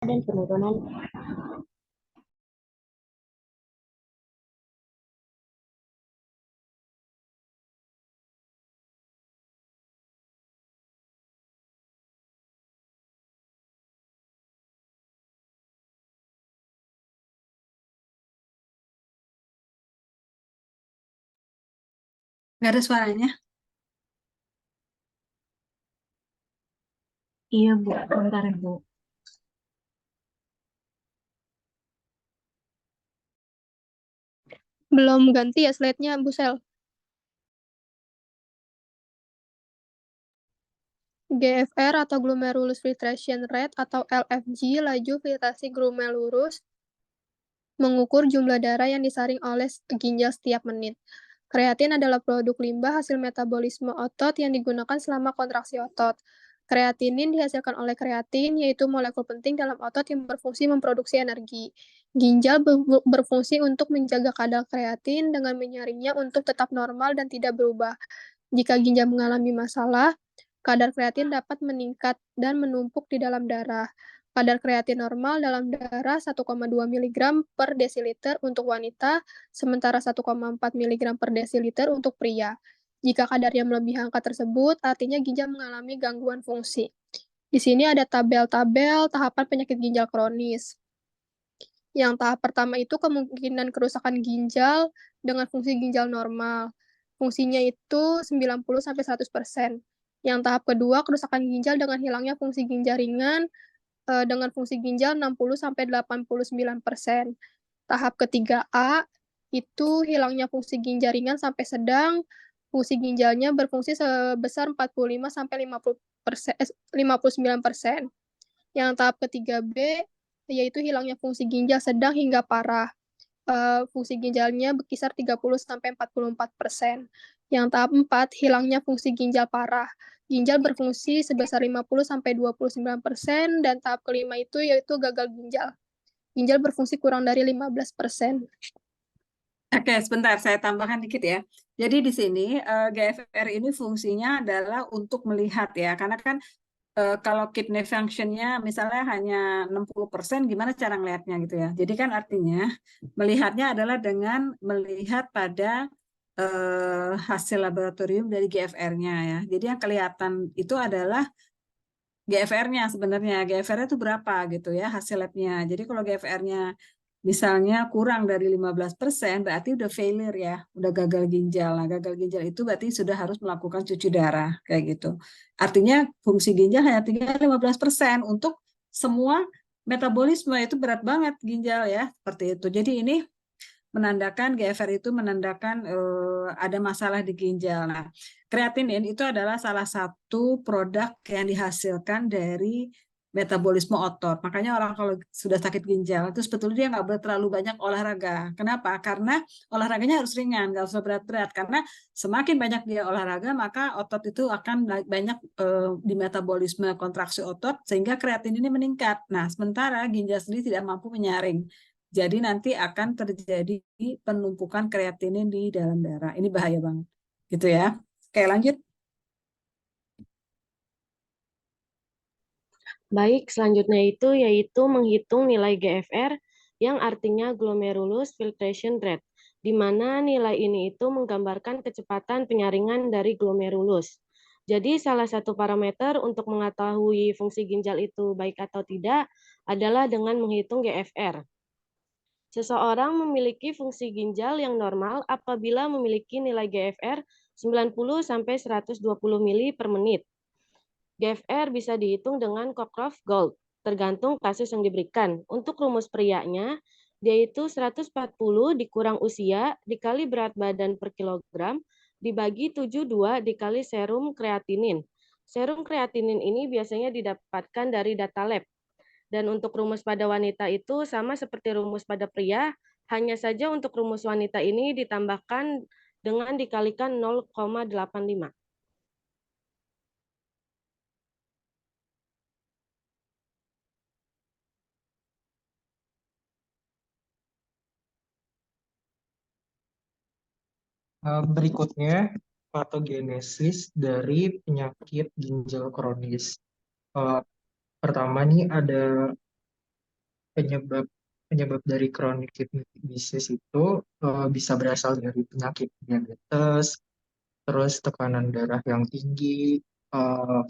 dan penurunan. Nggak ada suaranya. Iya, Bu. Bentar, Bu. Belum ganti ya slide-nya, Bu Sel. GFR atau Glomerulus Filtration Rate atau LFG, laju filtrasi glomerulus, mengukur jumlah darah yang disaring oleh ginjal setiap menit. Kreatin adalah produk limbah hasil metabolisme otot yang digunakan selama kontraksi otot. Kreatinin dihasilkan oleh kreatin, yaitu molekul penting dalam otot yang berfungsi memproduksi energi. Ginjal berfungsi untuk menjaga kadar kreatin dengan menyaringnya untuk tetap normal dan tidak berubah. Jika ginjal mengalami masalah, kadar kreatin dapat meningkat dan menumpuk di dalam darah. Kadar kreatin normal dalam darah 1,2 mg per desiliter untuk wanita, sementara 1,4 mg per desiliter untuk pria. Jika kadarnya melebihi angka tersebut, artinya ginjal mengalami gangguan fungsi. Di sini ada tabel-tabel tahapan penyakit ginjal kronis. Yang tahap pertama itu kemungkinan kerusakan ginjal dengan fungsi ginjal normal. Fungsinya itu 90-100%. Yang tahap kedua, kerusakan ginjal dengan hilangnya fungsi ginjal ringan dengan fungsi ginjal 60-89%. Tahap ketiga A itu hilangnya fungsi ginjal ringan sampai sedang, fungsi ginjalnya berfungsi sebesar 45-59%. Yang tahap ketiga B yaitu hilangnya fungsi ginjal sedang hingga parah. Fungsi ginjalnya berkisar 30-44%. Yang tahap 4, hilangnya fungsi ginjal parah. Ginjal berfungsi sebesar 50-29%, dan tahap kelima itu yaitu gagal ginjal. Ginjal berfungsi kurang dari 15%. Oke, sebentar saya tambahkan dikit ya. Jadi di sini GFR ini fungsinya adalah untuk melihat ya, karena kan kalau kidney functionnya misalnya hanya 60%, gimana cara ngelihatnya gitu ya. Jadi kan artinya melihatnya adalah dengan melihat pada hasil laboratorium dari GFR-nya ya. Jadi yang kelihatan itu adalah GFR-nya sebenarnya. GFR-nya itu berapa gitu ya hasil labnya. Jadi kalau GFR-nya misalnya kurang dari 15%, berarti udah failure ya, udah gagal ginjal. Nah, gagal ginjal itu berarti sudah harus melakukan cuci darah kayak gitu. Artinya fungsi ginjal hanya tinggal 15% untuk semua metabolisme, itu berat banget ginjal ya, seperti itu. Jadi ini menandakan GFR itu menandakan ada masalah di ginjal. Nah, kreatinin itu adalah salah satu produk yang dihasilkan dari metabolisme otot. Makanya orang kalau sudah sakit ginjal itu sebetulnya dia nggak boleh terlalu banyak olahraga. Kenapa? Karena olahraganya harus ringan, nggak usah berat-berat. Karena semakin banyak dia olahraga, maka otot itu akan banyak di metabolisme kontraksi otot sehingga kreatin ini meningkat. Nah, sementara ginjal sendiri tidak mampu menyaring. Jadi nanti akan terjadi penumpukan kreatinin di dalam darah. Ini bahaya banget. Gitu ya. Oke, lanjut. Baik, selanjutnya itu yaitu menghitung nilai GFR yang artinya Glomerulus Filtration Rate, di mana nilai ini itu menggambarkan kecepatan penyaringan dari glomerulus. Jadi salah satu parameter untuk mengetahui fungsi ginjal itu baik atau tidak adalah dengan menghitung GFR. Seseorang memiliki fungsi ginjal yang normal apabila memiliki nilai GFR 90-120 mili per menit. GFR bisa dihitung dengan Cockcroft-Gault, tergantung kasus yang diberikan. Untuk rumus prianya, yaitu 140 dikurang usia dikali berat badan per kilogram dibagi 72 dikali serum kreatinin. Serum kreatinin ini biasanya didapatkan dari data lab. Dan untuk rumus pada wanita itu sama seperti rumus pada pria, hanya saja untuk rumus wanita ini ditambahkan dengan dikalikan 0,85. Berikutnya, patogenesis dari penyakit ginjal kronis. Pertama nih ada penyebab penyebab dari chronic kidney disease itu bisa berasal dari penyakit diabetes, terus tekanan darah yang tinggi,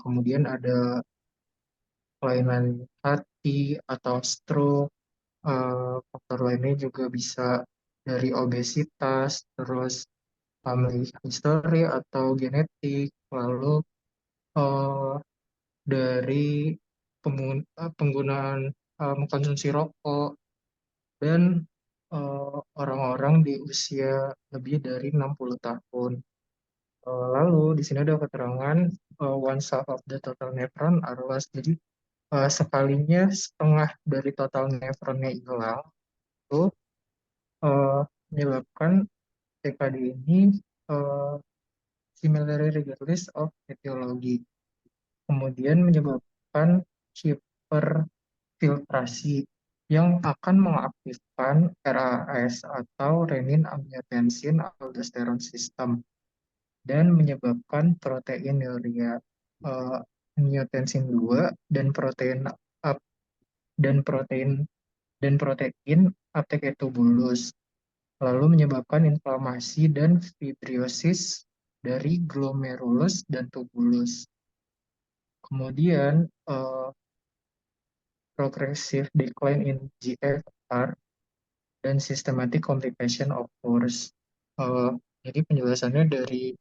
kemudian ada kelainan hati atau stroke. Faktor lainnya juga bisa dari obesitas, terus family history atau genetik, lalu eh, dari penggunaan mengkonsumsi rokok, dan orang-orang di usia lebih dari 60 tahun. Lalu di sini ada keterangan one half of the total nephron are lost. Jadi sekalinya setengah dari total nephronnya hilang, itu eh, menyebabkan TKD ini eh, similarly regardless of etiologi. Kemudian menyebabkan hiperfiltrasi yang akan mengaktifkan RAS atau renin-angiotensin-aldosteron system dan menyebabkan proteinuria, angiotensin 2 dan protein up dan protein uptake tubulus, lalu menyebabkan inflamasi dan fibriosis dari glomerulus dan tubulus. Kemudian progressive decline in GFR dan systematic complication of course. Jadi penjelasannya dari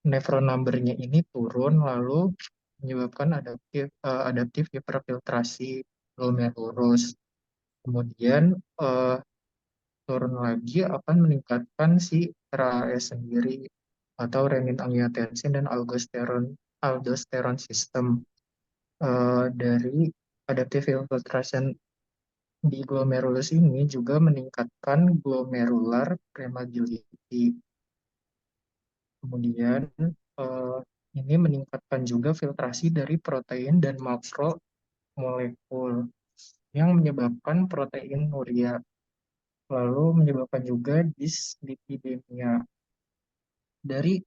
nephron number-nya ini turun, lalu menyebabkan adaptif hiperfiltrasi glomerulus. Kemudian turun lagi akan meningkatkan si RAS sendiri atau renin-angiotensin dan aldosteron system. Dari adaptive infiltration di glomerulus ini juga meningkatkan glomerular permeability. Kemudian ini meningkatkan juga filtrasi dari protein dan makromolekul yang menyebabkan proteinuria, lalu menyebabkan juga dislipidemia. Dari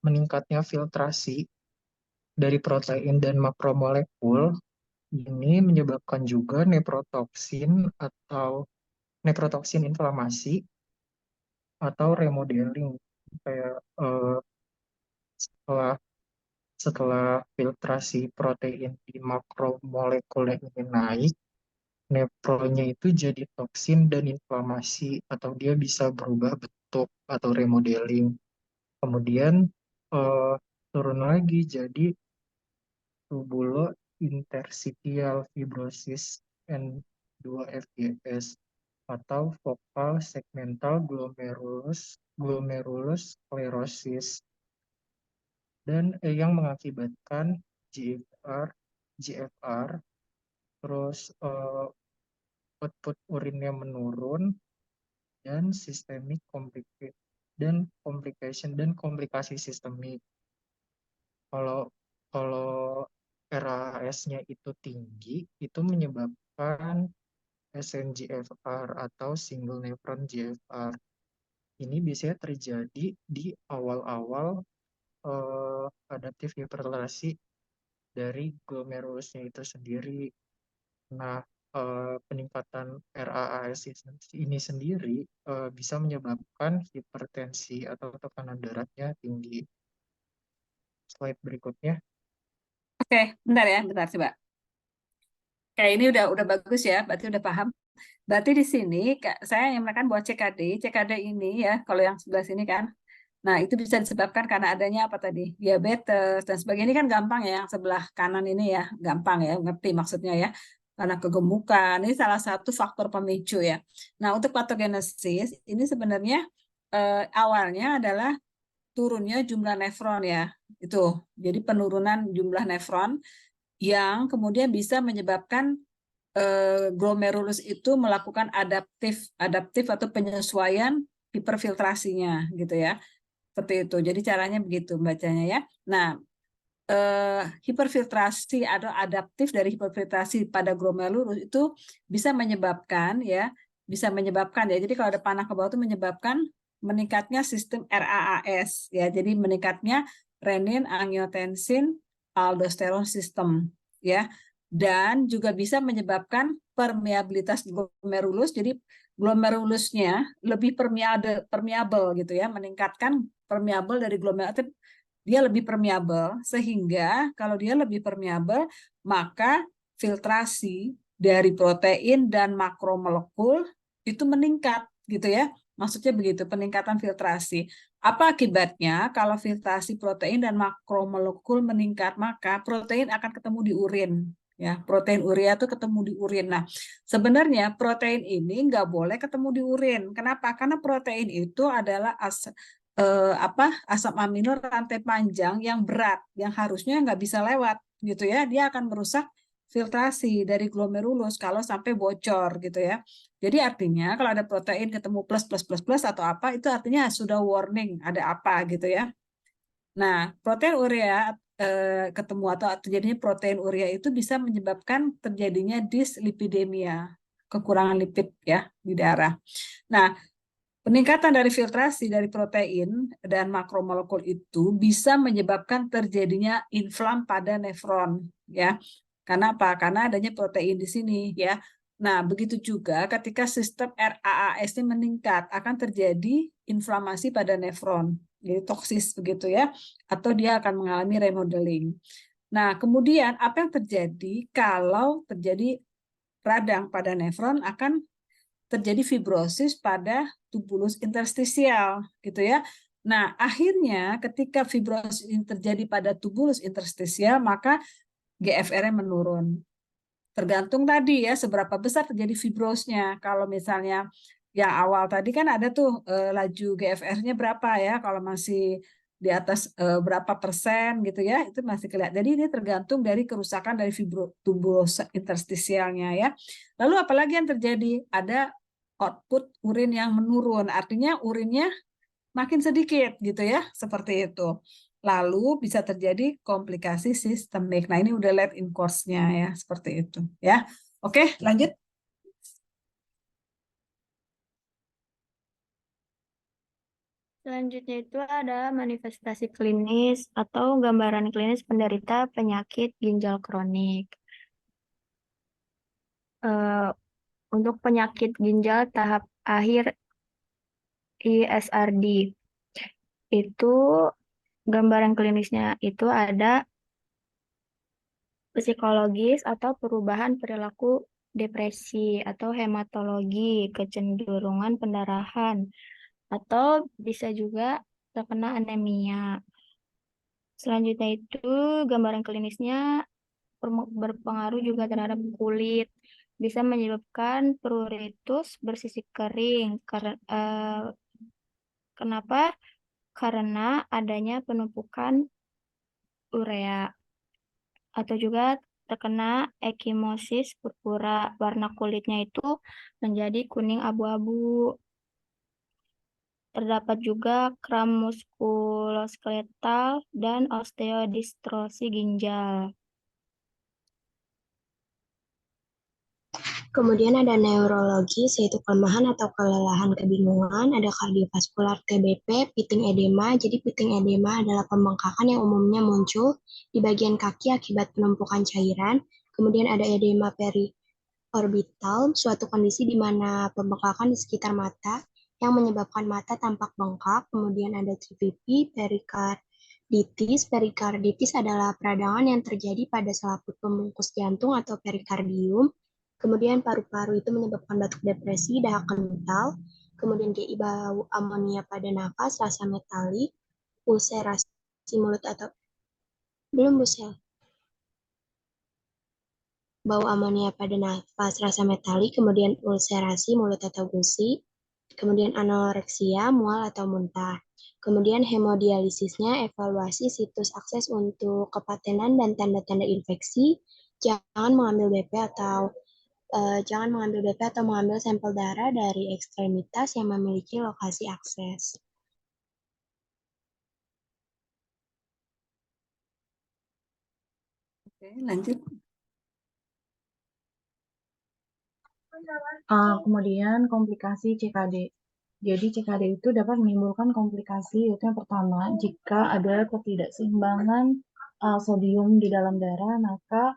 meningkatnya filtrasi dari protein dan makromolekul, ini menyebabkan juga neprotoksin inflamasi atau remodeling. Kayak setelah setelah filtrasi protein di makromolekulnya ini naik, nefronnya itu jadi toksin dan inflamasi, atau dia bisa berubah bentuk atau remodeling. Kemudian eh, turun lagi jadi tubulointerstitial fibrosis N2-FGS atau focal segmental glomerulosclerosis, dan yang mengakibatkan GFR, terus output urinnya menurun, dan sistemik komplikasi sistemik. Kalau kalau RAS-nya itu tinggi, itu menyebabkan SNGFR atau single nephron GFR. Ini biasanya terjadi di awal-awal adaptif hiperfiltrasi dari glomerulusnya itu sendiri. Nah, peningkatan RAAS ini sendiri bisa menyebabkan hipertensi atau tekanan darahnya tinggi. Slide berikutnya. Oke, bentar coba. Kayak ini udah bagus ya, berarti udah paham. Berarti di sini saya yang menekan bahwa CKD ini ya, kalau yang sebelah sini kan. Nah, itu bisa disebabkan karena adanya apa tadi? Diabetes dan sebagainya. Ini kan gampang ya, yang sebelah kanan ini ya, gampang ya, ngerti maksudnya ya. Karena kegemukan, ini salah satu faktor pemicu ya. Nah, untuk patogenesis, ini sebenarnya awalnya adalah turunnya jumlah nefron ya. Itu, jadi penurunan jumlah nefron yang kemudian bisa menyebabkan glomerulus itu melakukan adaptif atau penyesuaian hiperfiltrasinya gitu ya. Seperti itu. Jadi caranya begitu bacanya ya. Nah, hiperfiltrasi atau adaptif dari hiperfiltrasi pada glomerulus itu bisa menyebabkan ya. Jadi kalau ada panah ke bawah itu menyebabkan meningkatnya sistem RAAS ya. Jadi meningkatnya renin angiotensin aldosteron system ya. dan juga bisa menyebabkan permeabilitas glomerulus. Jadi glomerulusnya lebih permeable gitu ya, meningkatkan permeable dari glomerulus, dia lebih permeable, sehingga kalau dia lebih permeable maka filtrasi dari protein dan makromolekul itu meningkat gitu ya. Maksudnya begitu, peningkatan filtrasi. Apa akibatnya? Kalau filtrasi protein dan makromolekul meningkat, maka protein akan ketemu di urin. Ya, protein urea itu ketemu di urin. Nah, sebenarnya protein ini nggak boleh ketemu di urin. Kenapa? Karena protein itu adalah asam amino rantai panjang yang berat, yang harusnya nggak bisa lewat, gitu ya. Dia akan merusak filtrasi dari glomerulus kalau sampai bocor, gitu ya. Jadi artinya kalau ada protein ketemu plus plus plus plus atau apa, itu artinya sudah warning ada apa, gitu ya. Nah, protein urea ketemu atau terjadinya protein urea itu bisa menyebabkan terjadinya dislipidemia, kekurangan lipid ya di darah. Nah, peningkatan dari filtrasi dari protein dan makromolekul itu bisa menyebabkan terjadinya inflam pada nefron ya. Karena apa? Karena adanya protein di sini ya. Nah, begitu juga ketika sistem RAAS ini meningkat akan terjadi inflamasi pada nefron. Jadi toksis begitu ya, atau dia akan mengalami remodeling. Nah, kemudian apa yang terjadi kalau terjadi radang pada nefron akan terjadi fibrosis pada tubulus interstisial gitu ya. Nah, akhirnya ketika fibrosis ini terjadi pada tubulus interstisial, maka GFR-nya menurun. Tergantung tadi ya seberapa besar terjadi fibrosnya. Kalau misalnya yang awal tadi kan ada tuh laju GFR-nya berapa ya, kalau masih di atas berapa persen gitu ya, itu masih kelihatan. Jadi ini tergantung dari kerusakan dari tubulus interstisialnya ya. Lalu apalagi yang terjadi? Ada output urin yang menurun, artinya urinnya makin sedikit gitu ya, seperti itu. Lalu bisa terjadi komplikasi sistemik. Nah, ini udah late in course-nya ya, seperti itu ya. Oke, lanjut. Selanjutnya itu ada manifestasi klinis atau gambaran klinis penderita penyakit ginjal kronik. Untuk penyakit ginjal tahap akhir ISRD, itu gambaran klinisnya itu ada psikologis atau perubahan perilaku depresi atau hematologi, kecenderungan pendarahan, atau bisa juga terkena anemia. Selanjutnya itu gambaran klinisnya berpengaruh juga terhadap kulit, bisa menyebabkan pruritus bersisi kering. Kenapa? Karena adanya penumpukan urea atau juga terkena ekimosis purpura, warna kulitnya itu menjadi kuning abu-abu. Terdapat juga kram muskuloskeletal dan osteodistrosi ginjal. Kemudian ada neurologis, yaitu kelemahan atau kelelahan kebingungan, ada kardiovaskular TBP, pitting edema. Jadi pitting edema adalah pembengkakan yang umumnya muncul di bagian kaki akibat penumpukan cairan. Kemudian ada edema periorbital, suatu kondisi di mana pembengkakan di sekitar mata yang menyebabkan mata tampak bengkak. Kemudian ada TVP, perikarditis. Perikarditis adalah peradangan yang terjadi pada selaput pembungkus jantung atau perikardium. Kemudian paru-paru itu menyebabkan batuk depresi, dahak kental. Kemudian GI, bau amonia pada nafas, rasa metalik, ulcerasi mulut atau belum busel. Bau amonia pada nafas, rasa metalik, kemudian ulcerasi mulut atau gusi, kemudian anoreksia, mual atau muntah. Kemudian hemodialisisnya, evaluasi situs akses untuk kepatenan dan tanda-tanda infeksi, jangan mengambil BP atau mengambil sampel darah dari ekstremitas yang memiliki lokasi akses. Oke, lanjut. Kemudian komplikasi CKD. Jadi CKD itu dapat menimbulkan komplikasi, yaitu yang pertama, jika ada ketidakseimbangan sodium di dalam darah, maka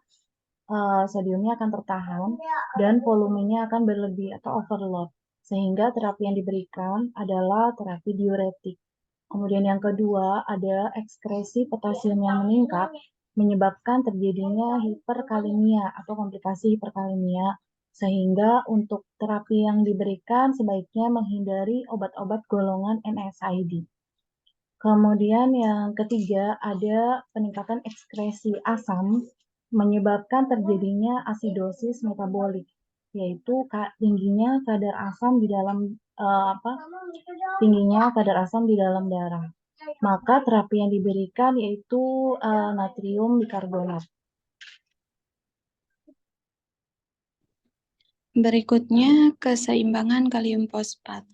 sodiumnya akan tertahan dan volumenya akan berlebih atau overload. Sehingga terapi yang diberikan adalah terapi diuretik. Kemudian yang kedua ada ekskresi potasium yang meningkat menyebabkan terjadinya hiperkalemia atau komplikasi hiperkalemia. Sehingga untuk terapi yang diberikan sebaiknya menghindari obat-obat golongan NSAID. Kemudian yang ketiga ada peningkatan ekskresi asam menyebabkan terjadinya asidosis metabolik, yaitu tingginya kadar asam di dalam tingginya kadar asam di dalam darah. Maka terapi yang diberikan yaitu natrium bikarbonat. Berikutnya keseimbangan kalium fosfat.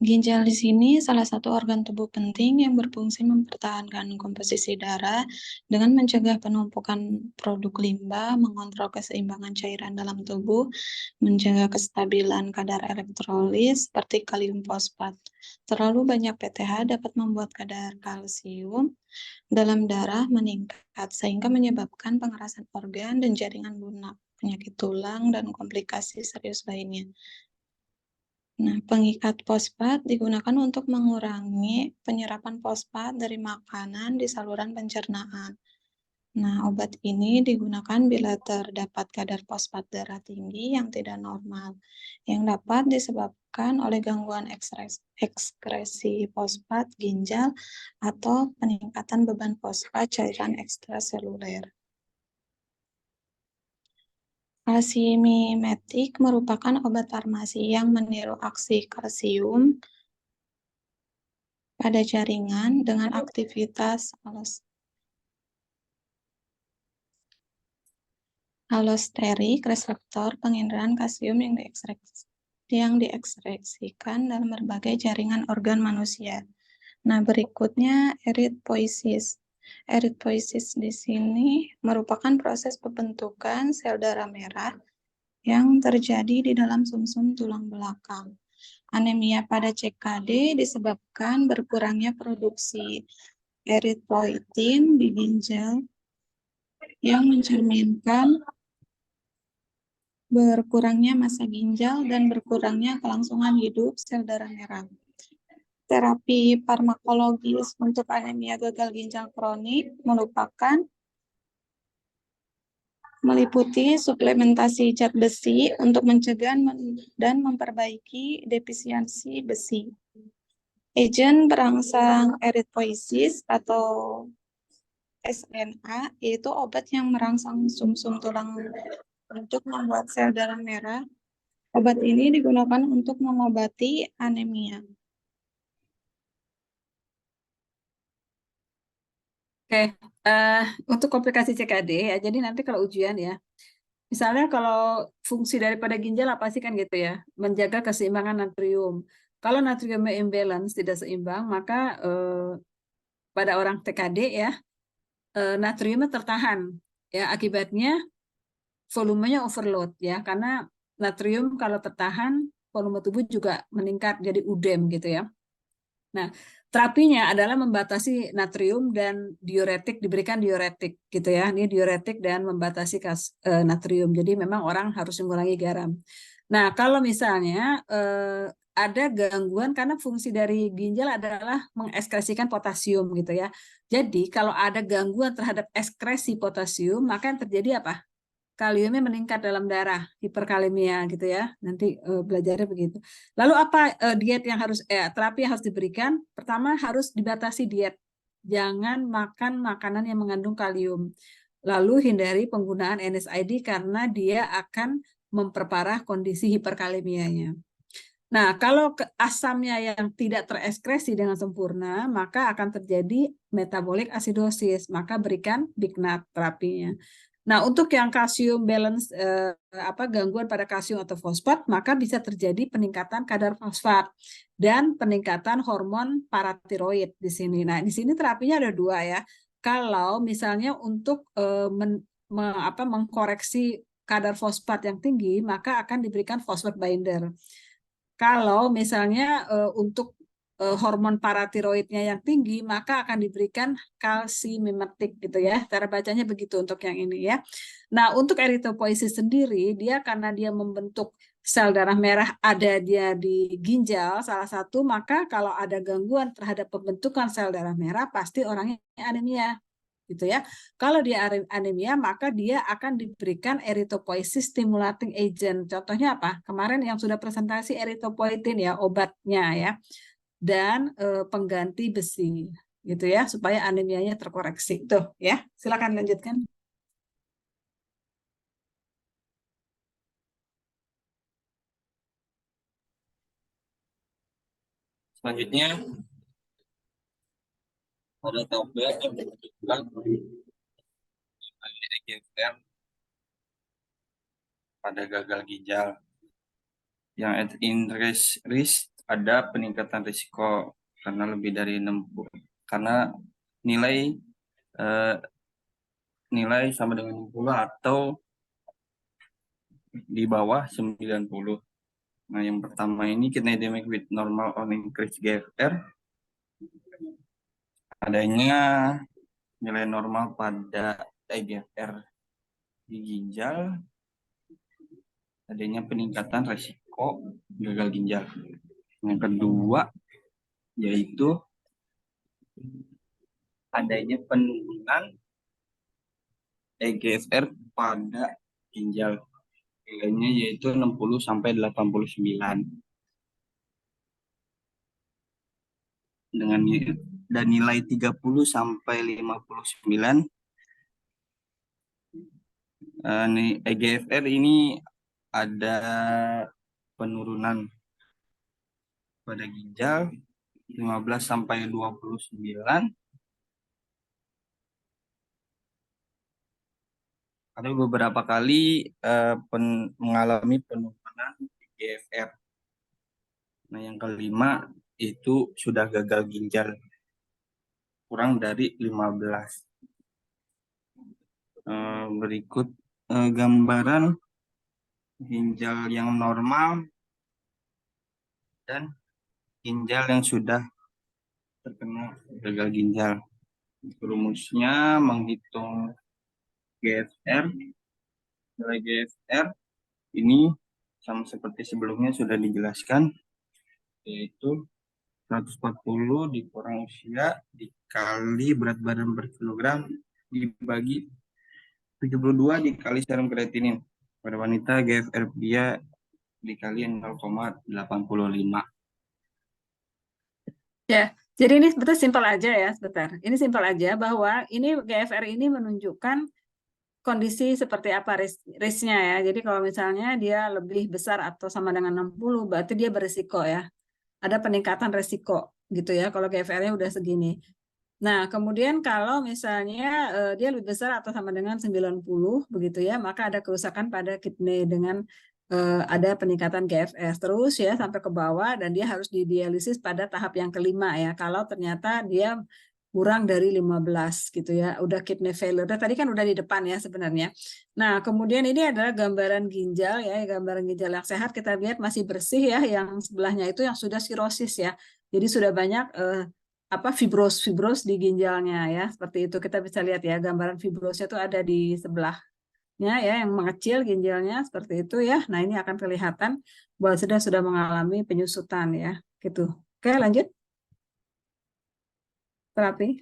Ginjal di sini salah satu organ tubuh penting yang berfungsi mempertahankan komposisi darah dengan mencegah penumpukan produk limbah, mengontrol keseimbangan cairan dalam tubuh, menjaga kestabilan kadar elektrolit seperti kalium fosfat. Terlalu banyak PTH dapat membuat kadar kalsium dalam darah meningkat sehingga menyebabkan pengerasan organ dan jaringan lunak, penyakit tulang, dan komplikasi serius lainnya. Nah, pengikat fosfat digunakan untuk mengurangi penyerapan fosfat dari makanan di saluran pencernaan. Nah, obat ini digunakan bila terdapat kadar fosfat darah tinggi yang tidak normal, yang dapat disebabkan oleh gangguan ekskresi fosfat ginjal atau peningkatan beban fosfat cairan ekstraseluler. Kalsimimetik merupakan obat farmasi yang meniru aksi kalsium pada jaringan dengan aktivitas alosterik reseptor penginderaan kalsium yang diekspresikan dalam berbagai jaringan organ manusia. Nah, berikutnya eritpoisis. Eritpoisis di sini merupakan proses pembentukan sel darah merah yang terjadi di dalam sumsum tulang belakang. Anemia pada CKD disebabkan berkurangnya produksi eritroitin di ginjal yang mencerminkan berkurangnya massa ginjal dan berkurangnya kelangsungan hidup sel darah merah. Terapi farmakologis untuk anemia gagal ginjal kronik meliputi suplementasi zat besi untuk mencegah dan memperbaiki defisiensi besi. Agen perangsang eritropoiesis atau SNA yaitu obat yang merangsang sumsum tulang untuk membuat sel darah merah. Obat ini digunakan untuk mengobati anemia. Oke, untuk komplikasi CKD ya, jadi nanti kalau ujian ya, misalnya kalau fungsi daripada ginjal apa sih kan gitu ya, menjaga keseimbangan natrium. Kalau natriumnya imbalance, tidak seimbang, maka pada orang TKD ya, natriumnya tertahan. Ya, akibatnya volumenya overload ya, karena natrium kalau tertahan, volume tubuh juga meningkat jadi udem gitu ya. Nah, terapinya adalah membatasi natrium dan diuretik, diberikan diuretik gitu ya. Ini diuretik dan membatasi natrium. Jadi memang orang harus mengurangi garam. Nah, kalau misalnya ada gangguan karena fungsi dari ginjal adalah mengekskresikan potasium gitu ya. Jadi kalau ada gangguan terhadap ekskresi potasium, maka yang terjadi apa? Kaliumnya meningkat dalam darah, hiperkalemia gitu ya. Nanti belajarnya begitu. Lalu apa diet yang harus terapi yang harus diberikan? Pertama harus dibatasi diet. Jangan makan makanan yang mengandung kalium. Lalu hindari penggunaan NSAID karena dia akan memperparah kondisi hiperkalemianya. Nah, kalau asamnya yang tidak terekskresi dengan sempurna, maka akan terjadi metabolic acidosis. Maka berikan Bignat terapinya. Nah, untuk yang kalsium balance gangguan pada kalsium atau fosfat, maka bisa terjadi peningkatan kadar fosfat dan peningkatan hormon paratiroid di sini. Nah, di sini terapinya ada dua ya. Kalau misalnya untuk mengkoreksi kadar fosfat yang tinggi, maka akan diberikan fosfat binder. Kalau misalnya untuk hormon paratiroidnya yang tinggi, maka akan diberikan kalsimimetik gitu ya. Cara bacanya begitu untuk yang ini ya. Nah, untuk eritropoiesis sendiri, dia karena dia membentuk sel darah merah ada dia di ginjal salah satu, maka kalau ada gangguan terhadap pembentukan sel darah merah, pasti orangnya anemia gitu ya. Kalau dia anemia, maka dia akan diberikan erythropoiesis stimulating agent. Contohnya apa? Kemarin yang sudah presentasi erythropoietin ya, obatnya ya. Dan pengganti besi gitu ya, supaya anemianya terkoreksi. Tuh ya, silakan lanjutkan. Selanjutnya ada tabel yang menunjukkan EGFR pada gagal ginjal. Yang at risk ada peningkatan risiko karena lebih dari 60, karena nilai sama dengan 60 atau di bawah 90. Nah, yang pertama ini kidney damage with normal or increased GFR. Adanya nilai normal pada EGFR di ginjal, adanya peningkatan resiko gagal ginjal. Yang kedua yaitu adanya penurunan EGFR pada ginjal, nilainya yaitu 60 sampai 89. Dengan dan nilai 30 sampai 59 EGFR ini ada penurunan pada ginjal 15 sampai 29. Ada beberapa kali mengalami penurunan EGFR. Nah, yang kelima itu sudah gagal ginjal kurang dari 15. Berikut gambaran ginjal yang normal dan ginjal yang sudah terkena gagal ginjal. Rumusnya menghitung GFR, nilai GFR ini sama seperti sebelumnya sudah dijelaskan, yaitu 140 dikurang usia dikali berat badan per kilogram dibagi 72 dikali serum kreatinin. Pada wanita GFR pria dikali 0,85. Ya, jadi ini sebetulnya simpel aja ya, sebentar. Ini simpel aja bahwa ini GFR ini menunjukkan kondisi seperti apa risknya ya. Jadi kalau misalnya dia lebih besar atau sama dengan 60, berarti dia berisiko ya. Ada peningkatan risiko gitu ya kalau GFR-nya udah segini. Nah, kemudian kalau misalnya dia lebih besar atau sama dengan 90 begitu ya, maka ada kerusakan pada kidney dengan ada peningkatan GFR terus ya sampai ke bawah, dan dia harus didialisis pada tahap yang kelima ya. Kalau ternyata dia kurang dari 15 gitu ya, udah kidney failure. Tadi kan udah di depan ya sebenarnya. Nah, kemudian ini adalah gambaran ginjal ya, gambaran ginjal yang sehat kita lihat masih bersih ya, yang sebelahnya itu yang sudah sirosis ya. Jadi sudah banyak fibros di ginjalnya ya, seperti itu kita bisa lihat ya, gambaran fibrosnya itu ada di sebelahnya ya, yang mengecil ginjalnya seperti itu ya. Nah, ini akan kelihatan bahwa sudah mengalami penyusutan ya, gitu. Oke, lanjut. Terapi.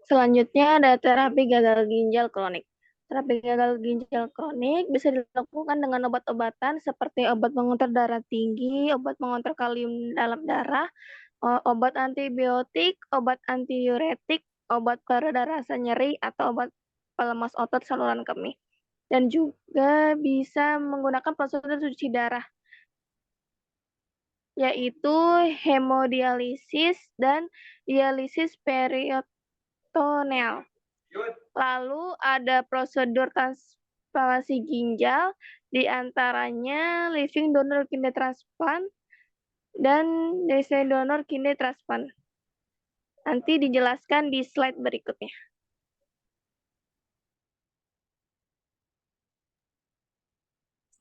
Selanjutnya ada terapi gagal ginjal kronik. Terapi gagal ginjal kronik bisa dilakukan dengan obat-obatan seperti obat pengontrol darah tinggi, obat pengontrol kalium dalam darah, obat antibiotik, obat antiuretik, obat pereda rasa nyeri, atau obat pelemas otot saluran kemih. Dan juga bisa menggunakan prosedur cuci darah, yaitu hemodialisis dan dialisis peritoneal. Lalu ada prosedur transplantasi ginjal, diantaranya living donor kidney transplant dan deceased donor kidney transplant. Nanti dijelaskan di slide berikutnya.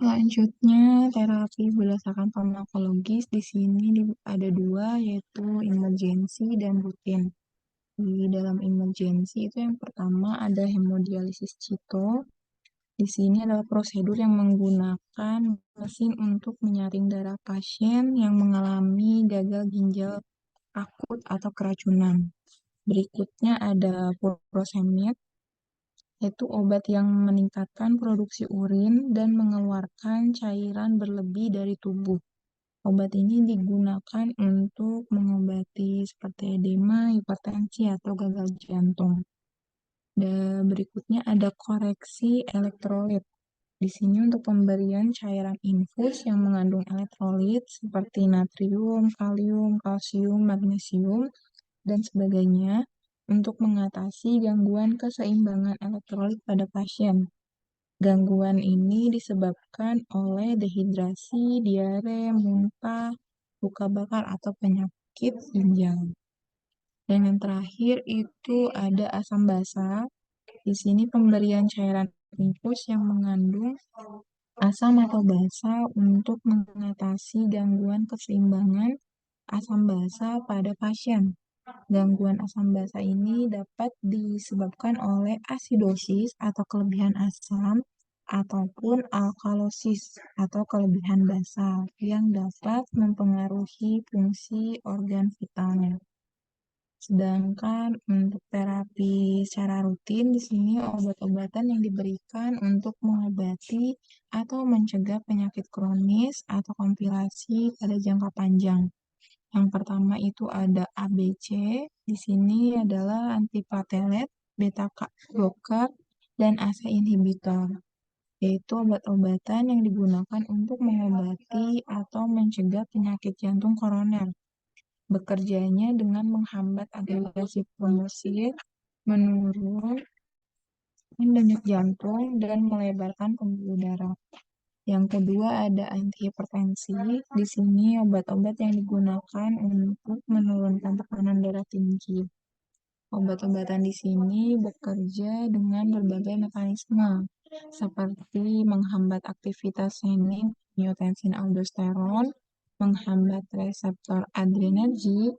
Selanjutnya, terapi berdasarkan farmakologis di sini ada dua, yaitu emergency dan rutin. Di dalam emergency itu yang pertama ada hemodialisis cito. Di sini adalah prosedur yang menggunakan mesin untuk menyaring darah pasien yang mengalami gagal ginjal akut atau keracunan. Berikutnya ada furosemid, yaitu obat yang meningkatkan produksi urin dan mengeluarkan cairan berlebih dari tubuh. Obat ini digunakan untuk mengobati seperti edema, hipertensi, atau gagal jantung. Dan berikutnya ada koreksi elektrolit. Di sini untuk pemberian cairan infus yang mengandung elektrolit seperti natrium, kalium, kalsium, magnesium, dan sebagainya untuk mengatasi gangguan keseimbangan elektrolit pada pasien. Gangguan ini disebabkan oleh dehidrasi, diare, muntah, luka bakar, atau penyakit ginjal. Dan yang terakhir itu ada asam basa. Di sini pemberian cairan infus yang mengandung asam atau basa untuk mengatasi gangguan keseimbangan asam basa pada pasien. Gangguan asam basa ini dapat disebabkan oleh asidosis atau kelebihan asam ataupun alkalosis atau kelebihan basa yang dapat mempengaruhi fungsi organ vitalnya. Sedangkan untuk terapi secara rutin di sini obat-obatan yang diberikan untuk mengobati atau mencegah penyakit kronis atau komplikasi pada jangka panjang. Yang pertama itu ada ABC, di sini adalah antiplatelet, beta blocker, dan ACE inhibitor, yaitu obat-obatan yang digunakan untuk mengobati atau mencegah penyakit jantung koroner. Bekerjanya dengan menghambat agregasi kromosit, menurunkan denyut jantung, dan melebarkan pembuluh darah. Yang kedua ada antihipertensi. Di sini obat-obat yang digunakan untuk menurunkan tekanan darah tinggi. Obat-obatan di sini bekerja dengan berbagai mekanisme, seperti menghambat aktivitas renin, angiotensin aldosteron, menghambat reseptor adrenergik,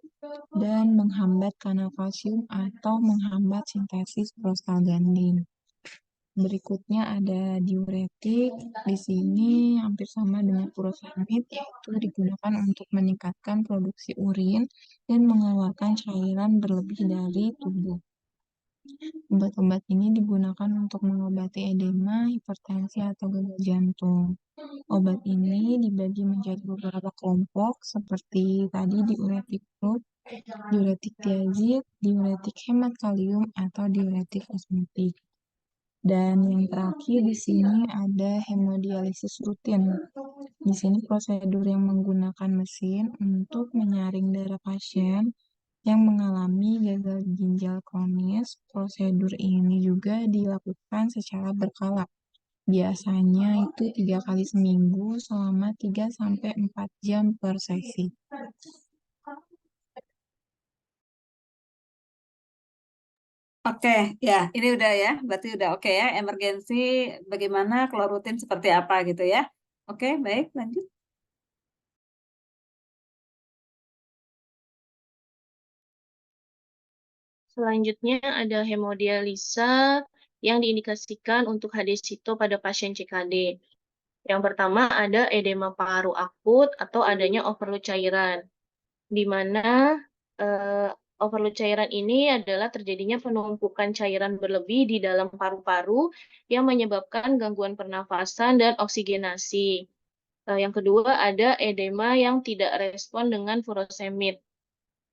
dan menghambat kanal kalsium atau menghambat sintesis prostaglandin. Berikutnya ada diuretik. Di sini hampir sama dengan furosemid, yaitu digunakan untuk meningkatkan produksi urin dan mengeluarkan cairan berlebih dari tubuh. Obat-obat ini digunakan untuk mengobati edema, hipertensi, atau gagal jantung. Obat ini dibagi menjadi beberapa kelompok seperti tadi diuretik group, diuretik tiazid, diuretik hemat kalium, atau diuretik osmotik. Dan yang terakhir di sini ada hemodialisis rutin. Di sini prosedur yang menggunakan mesin untuk menyaring darah pasien yang mengalami gagal ginjal kronis. Prosedur ini juga dilakukan secara berkala. Biasanya itu 3 kali seminggu selama 3-4 jam per sesi. Oke, ya, ini udah ya, berarti udah oke ya, emergensi bagaimana, kalau rutin seperti apa gitu ya. Oke, baik, lanjut. Selanjutnya ada hemodialisa yang diindikasikan untuk HD-Cito pada pasien CKD. Yang pertama ada edema paru akut atau adanya overload cairan, di mana overload cairan ini adalah terjadinya penumpukan cairan berlebih di dalam paru-paru yang menyebabkan gangguan pernafasan dan oksigenasi. Yang kedua ada edema yang tidak respon dengan furosemid,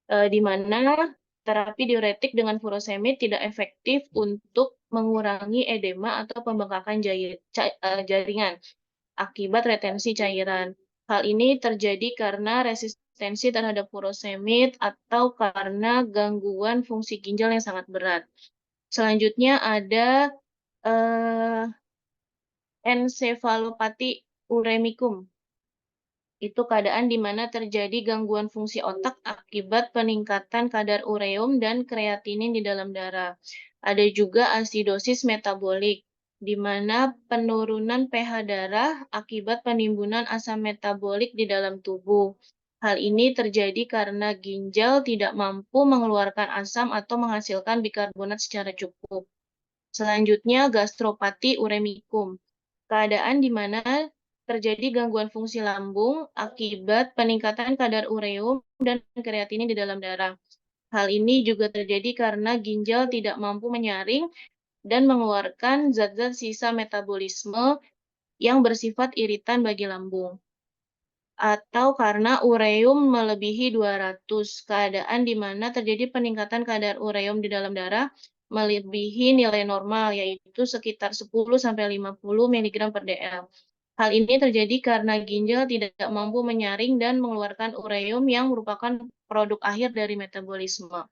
di mana terapi diuretik dengan furosemid tidak efektif untuk mengurangi edema atau pembengkakan jaringan akibat retensi cairan. Hal ini terjadi karena resistensi terhadap furosemid atau karena gangguan fungsi ginjal yang sangat berat. Selanjutnya ada ensefalopati uremicum. Itu keadaan di mana terjadi gangguan fungsi otak akibat peningkatan kadar ureum dan kreatinin di dalam darah. Ada juga asidosis metabolik. di mana penurunan pH darah akibat penimbunan asam metabolik di dalam tubuh. Hal ini terjadi karena ginjal tidak mampu mengeluarkan asam atau menghasilkan bikarbonat secara cukup. Selanjutnya, gastropati uremikum, keadaan di mana terjadi gangguan fungsi lambung akibat peningkatan kadar ureum dan kreatinin di dalam darah. Hal ini juga terjadi karena ginjal tidak mampu menyaring dan mengeluarkan zat-zat sisa metabolisme yang bersifat iritan bagi lambung. Atau karena ureum melebihi 200, keadaan di mana terjadi peningkatan kadar ureum di dalam darah melebihi nilai normal, yaitu sekitar 10-50 mg per dl. Hal ini terjadi karena ginjal tidak mampu menyaring dan mengeluarkan ureum yang merupakan produk akhir dari metabolisme.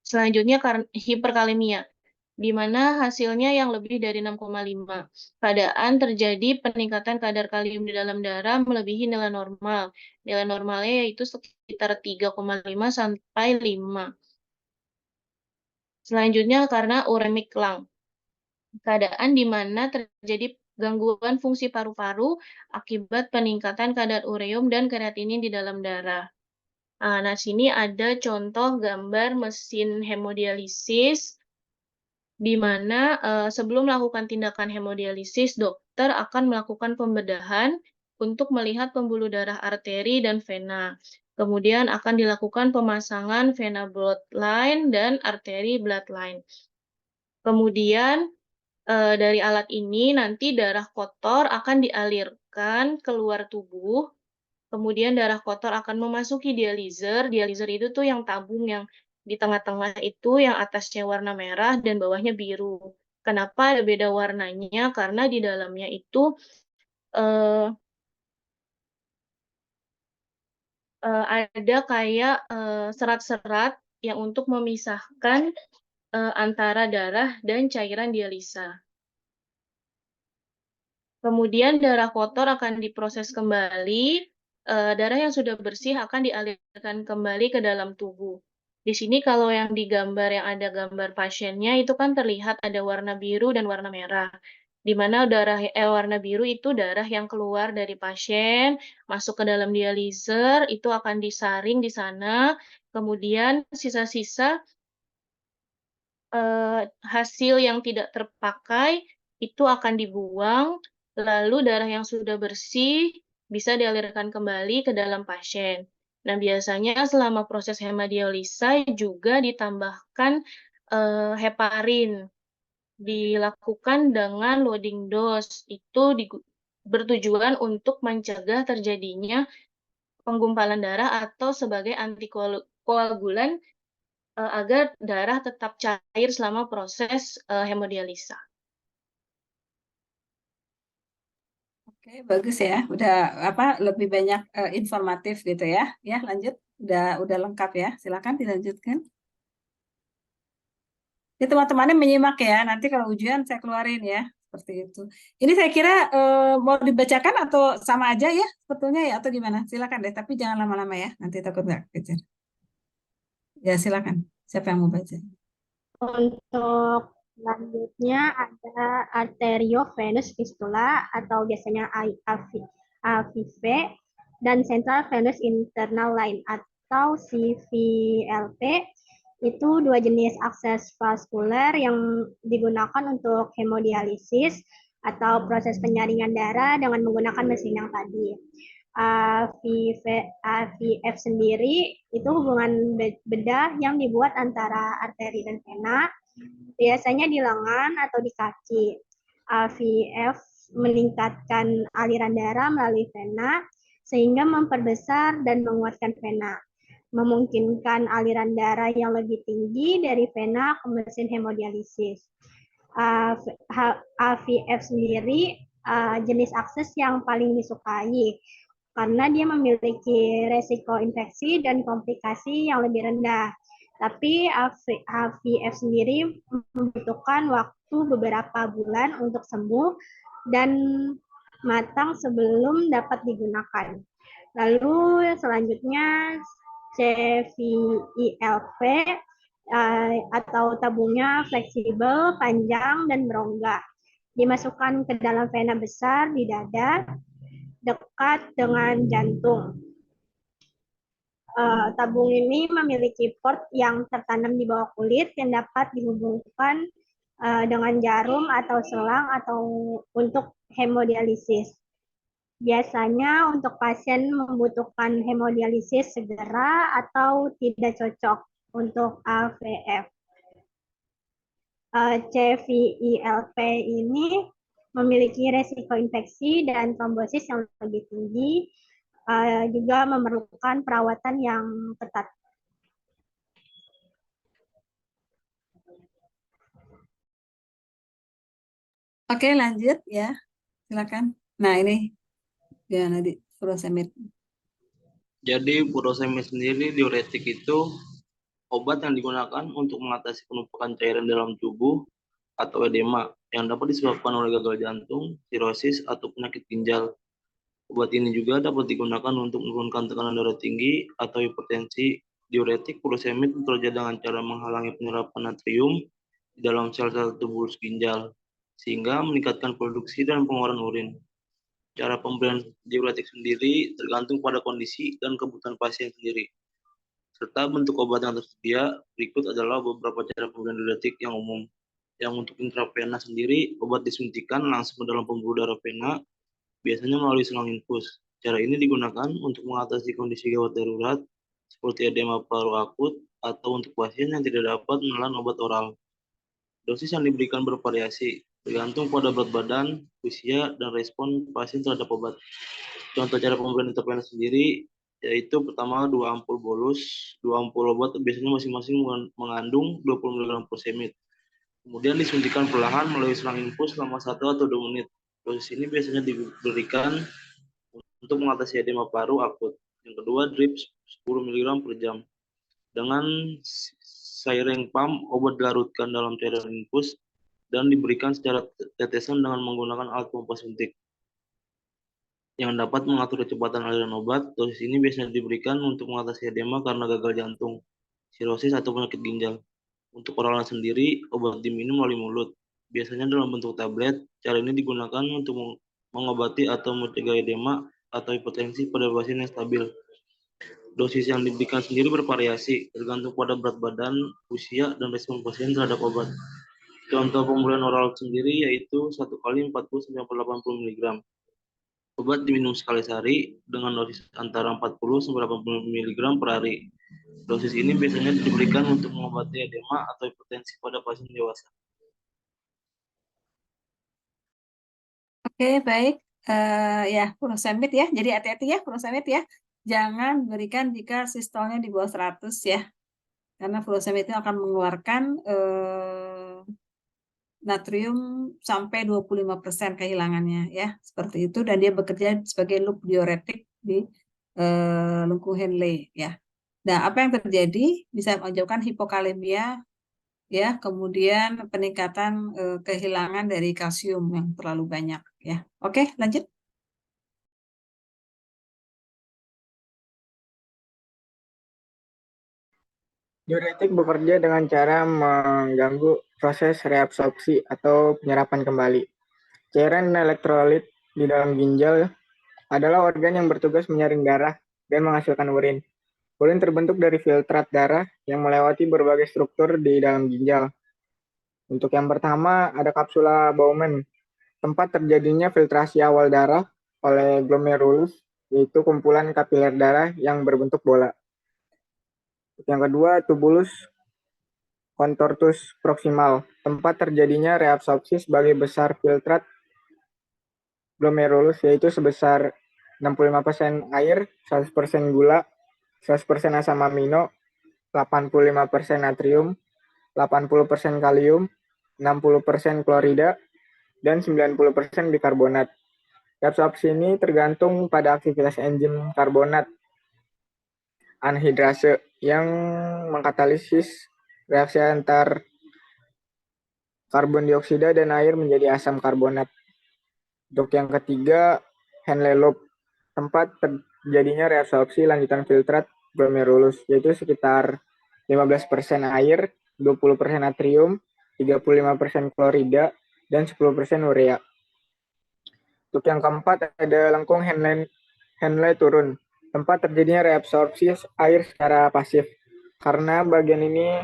Selanjutnya, hiperkalemia, di mana hasilnya yang lebih dari 6,5. Keadaan terjadi peningkatan kadar kalium di dalam darah melebihi nilai normal. Nilai normalnya yaitu sekitar 3,5 sampai 5. Selanjutnya karena uremic lung. Keadaan di mana terjadi gangguan fungsi paru-paru akibat peningkatan kadar ureum dan kreatinin di dalam darah. Nah, sini ada contoh gambar mesin hemodialisis di mana sebelum melakukan tindakan hemodialisis, dokter akan melakukan pembedahan untuk melihat pembuluh darah arteri dan vena. Kemudian akan dilakukan pemasangan vena bloodline dan arteri bloodline. Kemudian dari alat ini nanti darah kotor akan dialirkan keluar tubuh. Kemudian darah kotor akan memasuki dializer. Dializer itu tuh yang tabung yang di tengah-tengah itu yang atasnya warna merah dan bawahnya biru. Kenapa ada beda warnanya? Karena di dalamnya itu ada kayak serat-serat yang untuk memisahkan antara darah dan cairan dialisa. Kemudian darah kotor akan diproses kembali, darah yang sudah bersih akan dialirkan kembali ke dalam tubuh. Di sini kalau yang digambar yang ada gambar pasiennya itu kan terlihat ada warna biru dan warna merah. Di mana warna biru itu darah yang keluar dari pasien, masuk ke dalam dializer, itu akan disaring di sana, kemudian sisa-sisa hasil yang tidak terpakai itu akan dibuang, lalu darah yang sudah bersih bisa dialirkan kembali ke dalam pasien. Nah, biasanya selama proses hemodialisa juga ditambahkan heparin, dilakukan dengan loading dose, itu bertujuan untuk mencegah terjadinya penggumpalan darah atau sebagai antikoagulan agar darah tetap cair selama proses hemodialisa. Oke, bagus ya. Udah lebih banyak informatif gitu ya. Ya, lanjut. Udah lengkap ya. Silakan dilanjutkan. Ini teman-temannya menyimak ya. Nanti kalau ujian saya keluarin ya. Seperti itu. Ini saya kira mau dibacakan atau sama aja ya sebetulnya ya atau gimana? Silakan deh, tapi jangan lama-lama ya. Nanti takut nggak kejar. Ya, silakan. Siapa yang mau baca? Untuk selanjutnya ada arteriovenous fistula atau biasanya AVV dan central venous internal line atau CVLT. Itu dua jenis akses vaskuler yang digunakan untuk hemodialisis atau proses penyaringan darah dengan menggunakan mesin yang tadi. AVF sendiri itu hubungan bedah yang dibuat antara arteri dan vena, biasanya di lengan atau di kaki. AVF meningkatkan aliran darah melalui vena sehingga memperbesar dan menguatkan vena, memungkinkan aliran darah yang lebih tinggi dari vena ke mesin hemodialisis. AVF sendiri jenis akses yang paling disukai karena dia memiliki resiko infeksi dan komplikasi yang lebih rendah. Tapi AVF sendiri membutuhkan waktu beberapa bulan untuk sembuh dan matang sebelum dapat digunakan. Lalu selanjutnya CVILP atau tabungnya fleksibel, panjang, dan berongga. dimasukkan ke dalam vena besar di dada dekat dengan jantung. Tabung ini memiliki port yang tertanam di bawah kulit yang dapat dihubungkan dengan jarum atau selang atau untuk hemodialisis. Biasanya untuk pasien membutuhkan hemodialisis segera atau tidak cocok untuk AVF. CVILP ini memiliki resiko infeksi dan trombosis yang lebih tinggi, juga memerlukan perawatan yang ketat. Oke, lanjut ya. Silakan. Nah, ini ya nanti furosemid. Jadi furosemid sendiri diuretik itu obat yang digunakan untuk mengatasi penumpukan cairan dalam tubuh atau edema yang dapat disebabkan oleh gagal jantung, sirosis, atau penyakit ginjal. Obat ini juga dapat digunakan untuk menurunkan tekanan darah tinggi atau hipertensi. Diuretik furosemid bekerja dengan cara menghalangi penyerapan natrium di dalam sel-sel tubuh ginjal, sehingga meningkatkan produksi dan pengeluaran urin. Cara pemberian diuretik sendiri tergantung pada kondisi dan kebutuhan pasien sendiri. Serta bentuk obat yang tersedia, berikut adalah beberapa cara pemberian diuretik yang umum. Yang untuk intravena sendiri, obat disuntikan langsung ke dalam pembuluh darah vena, biasanya melalui selang infus. Cara ini digunakan untuk mengatasi kondisi gawat darurat, seperti edema paru akut, atau untuk pasien yang tidak dapat menelan obat oral. Dosis yang diberikan bervariasi, tergantung pada berat badan, usia, dan respon pasien terhadap obat. Contoh cara pemberian intravena sendiri, yaitu pertama 2 ampul bolus, 2 ampul obat biasanya masing-masing mengandung 20 mg furosemid. Kemudian disuntikan perlahan melalui selang infus selama 1 atau 2 menit. Dosis ini biasanya diberikan untuk mengatasi edema paru akut. Yang kedua, drip 10 mg per jam. Dengan syringe pump, obat dilarutkan dalam cairan infus dan diberikan secara tetesan dengan menggunakan alat pompa suntik yang dapat mengatur kecepatan aliran obat. Dosis ini biasanya diberikan untuk mengatasi edema karena gagal jantung, sirosis, atau penyakit ginjal. Untuk oralnya sendiri, obat diminum melalui mulut, biasanya dalam bentuk tablet. Cara ini digunakan untuk mengobati atau mencegah edema atau hipertensi pada pasien yang stabil. Dosis yang diberikan sendiri bervariasi, tergantung pada berat badan, usia, dan respon pasien terhadap obat. Contoh pemberian oral sendiri yaitu 1 kali 40-80 mg. Obat diminum sekali sehari dengan dosis antara 40-80 mg per hari. Dosis ini biasanya diberikan untuk mengobati edema atau hipertensi pada pasien dewasa. Oke, baik. Ya, furosemid ya. Jadi hati-hati ya furosemid ya. Jangan berikan jika sistolnya di bawah 100 ya. Karena furosemid itu akan mengeluarkan natrium sampai 25% kehilangannya ya. Seperti itu, dan dia bekerja sebagai loop diuretik di lengkung Henle ya. Nah, apa yang terjadi bisa menyebabkan hipokalemia ya, kemudian peningkatan kehilangan dari kalsium yang terlalu banyak ya. Oke, lanjut. Diuretik bekerja dengan cara mengganggu proses reabsorpsi atau penyerapan kembali. Cairan elektrolit di dalam ginjal adalah organ yang bertugas menyaring darah dan menghasilkan urin. Urin terbentuk dari filtrat darah yang melewati berbagai struktur di dalam ginjal. Untuk yang pertama ada kapsula Bowman, tempat terjadinya filtrasi awal darah oleh glomerulus, yaitu kumpulan kapiler darah yang berbentuk bola. Yang kedua, tubulus contortus proximal, tempat terjadinya reabsorpsi sebagai besar filtrat glomerulus, yaitu sebesar 65% air, 100% gula, 100% asam amino, 85% natrium, 80% kalium, 60% klorida, dan 90% bikarbonat. Reabsorpsi ini tergantung pada aktivitas enzim karbonat anhidrase yang mengkatalisis reaksi antar karbon dioksida dan air menjadi asam karbonat. Untuk yang ketiga, Henle loop, tempat terjadinya reabsorpsi lanjutan filtrat glomerulus, yaitu sekitar 15% air, 20% natrium, 35% klorida, dan 10% urea. Untuk yang keempat ada lengkung Henle turun, tempat terjadinya reabsorpsi air secara pasif. Karena bagian ini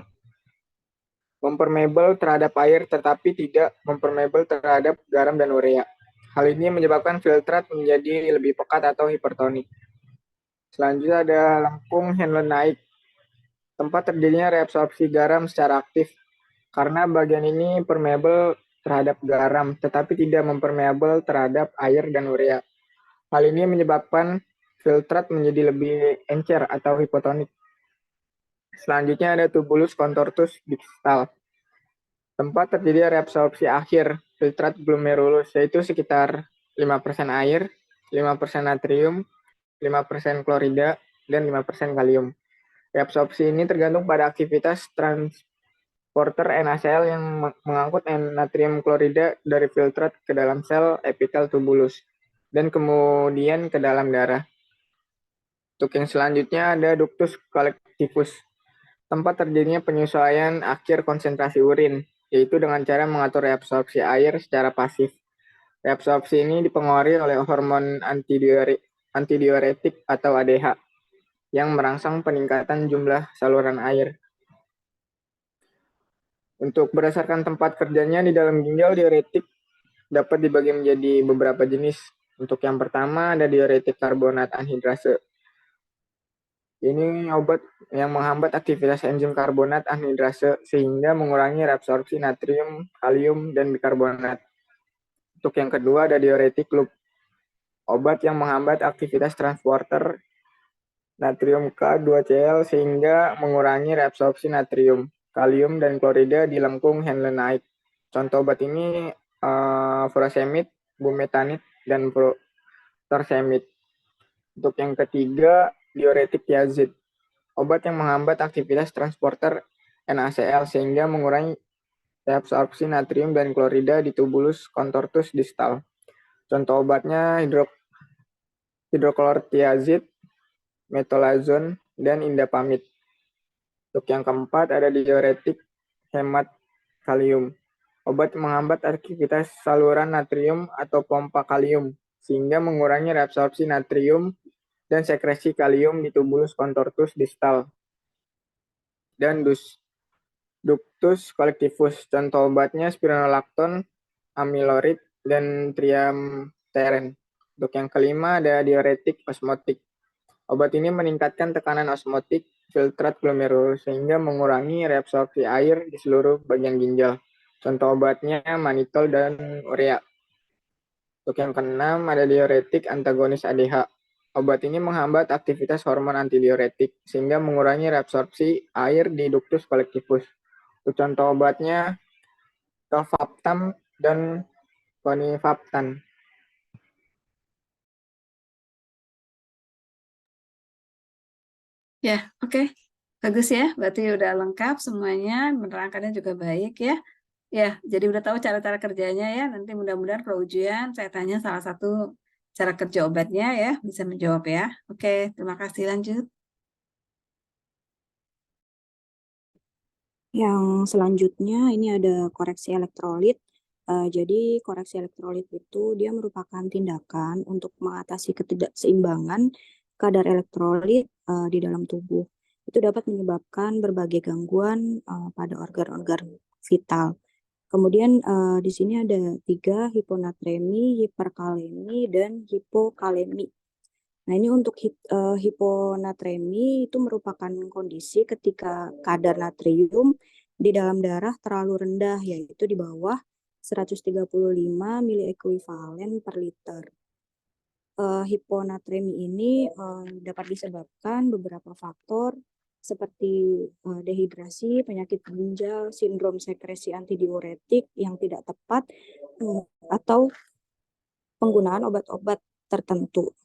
mempermeable terhadap air tetapi tidak mempermeable terhadap garam dan urea. Hal ini menyebabkan filtrat menjadi lebih pekat atau hipertonik. Selanjutnya ada lengkung Henle naik, tempat terjadinya reabsorpsi garam secara aktif. Karena bagian ini permeable terhadap garam, tetapi tidak mempermeable terhadap air dan urea. Hal ini menyebabkan filtrat menjadi lebih encer atau hipotonik. Selanjutnya ada tubulus contortus distal, tempat terjadi reabsorpsi akhir filtrat glomerulus, yaitu sekitar 5% air, 5% natrium, 5% klorida, dan 5% kalium. Reabsorpsi ini tergantung pada aktivitas transporter NaCl yang mengangkut natrium klorida dari filtrat ke dalam sel epitel tubulus dan kemudian ke dalam darah. Untuk yang selanjutnya ada ductus collectivus, tempat terjadinya penyesuaian akhir konsentrasi urin, yaitu dengan cara mengatur reabsorpsi air secara pasif. Reabsorpsi ini dipengaruhi oleh hormon antidiuretik atau ADH yang merangsang peningkatan jumlah saluran air. Untuk berdasarkan tempat kerjanya di dalam ginjal, diuretik dapat dibagi menjadi beberapa jenis. Untuk yang pertama ada diuretik karbonat anhidrase. Ini obat yang menghambat aktivitas enzim karbonat anhidrase sehingga mengurangi reabsorpsi natrium, kalium, dan bikarbonat. Untuk yang kedua ada diuretik loop, obat yang menghambat aktivitas transporter natrium K2Cl sehingga mengurangi reabsorpsi natrium, kalium, dan klorida di lengkung Henle naik. Contoh obat ini furosemid, bumetanid, dan torsemid. Untuk yang ketiga, diuretik tiazid, obat yang menghambat aktivitas transporter NaCl sehingga mengurangi reabsorpsi natrium dan klorida di tubulus contortus distal. Contoh obatnya hidroklortiazid, metolazon, dan indapamid. Untuk yang keempat ada diuretik hemat kalium, obat menghambat aktivitas saluran natrium atau pompa kalium sehingga mengurangi reabsorpsi natrium dan sekresi kalium di tubulus contortus distal. Dan ductus collectivus, contoh obatnya spironolakton, amilorid, dan triamteren. Untuk yang kelima ada diuretik osmotik. Obat ini meningkatkan tekanan osmotik filtrat glomerulus sehingga mengurangi reabsorpsi air di seluruh bagian ginjal. Contoh obatnya manitol dan urea. Untuk yang keenam ada diuretik antagonis ADH. Obat ini menghambat aktivitas hormon antidiuretik sehingga mengurangi reabsorpsi air di ductus collectivus. Untuk contoh obatnya tolvaptan dan konifaptan. Ya, oke. Bagus ya, berarti udah lengkap semuanya, menerangkannya juga baik ya. Ya, jadi udah tahu cara-cara kerjanya ya. Nanti mudah-mudahan kalau ujian saya tanya salah satu cara kerja obatnya ya, bisa menjawab ya. Oke, terima kasih, lanjut. Yang selanjutnya ini ada koreksi elektrolit. Jadi koreksi elektrolit itu dia merupakan tindakan untuk mengatasi ketidakseimbangan kadar elektrolit di dalam tubuh. Itu dapat menyebabkan berbagai gangguan pada organ-organ vital. Kemudian di sini ada 3, hiponatremi, hiperkalemi, dan hipokalemi. Nah, ini untuk hiponatremi itu merupakan kondisi ketika kadar natrium di dalam darah terlalu rendah, yaitu di bawah 135 miliekuivalen per liter. Hiponatremi ini dapat disebabkan beberapa faktor seperti dehidrasi, penyakit ginjal, sindrom sekresi antidiuretik yang tidak tepat, atau penggunaan obat-obat tertentu.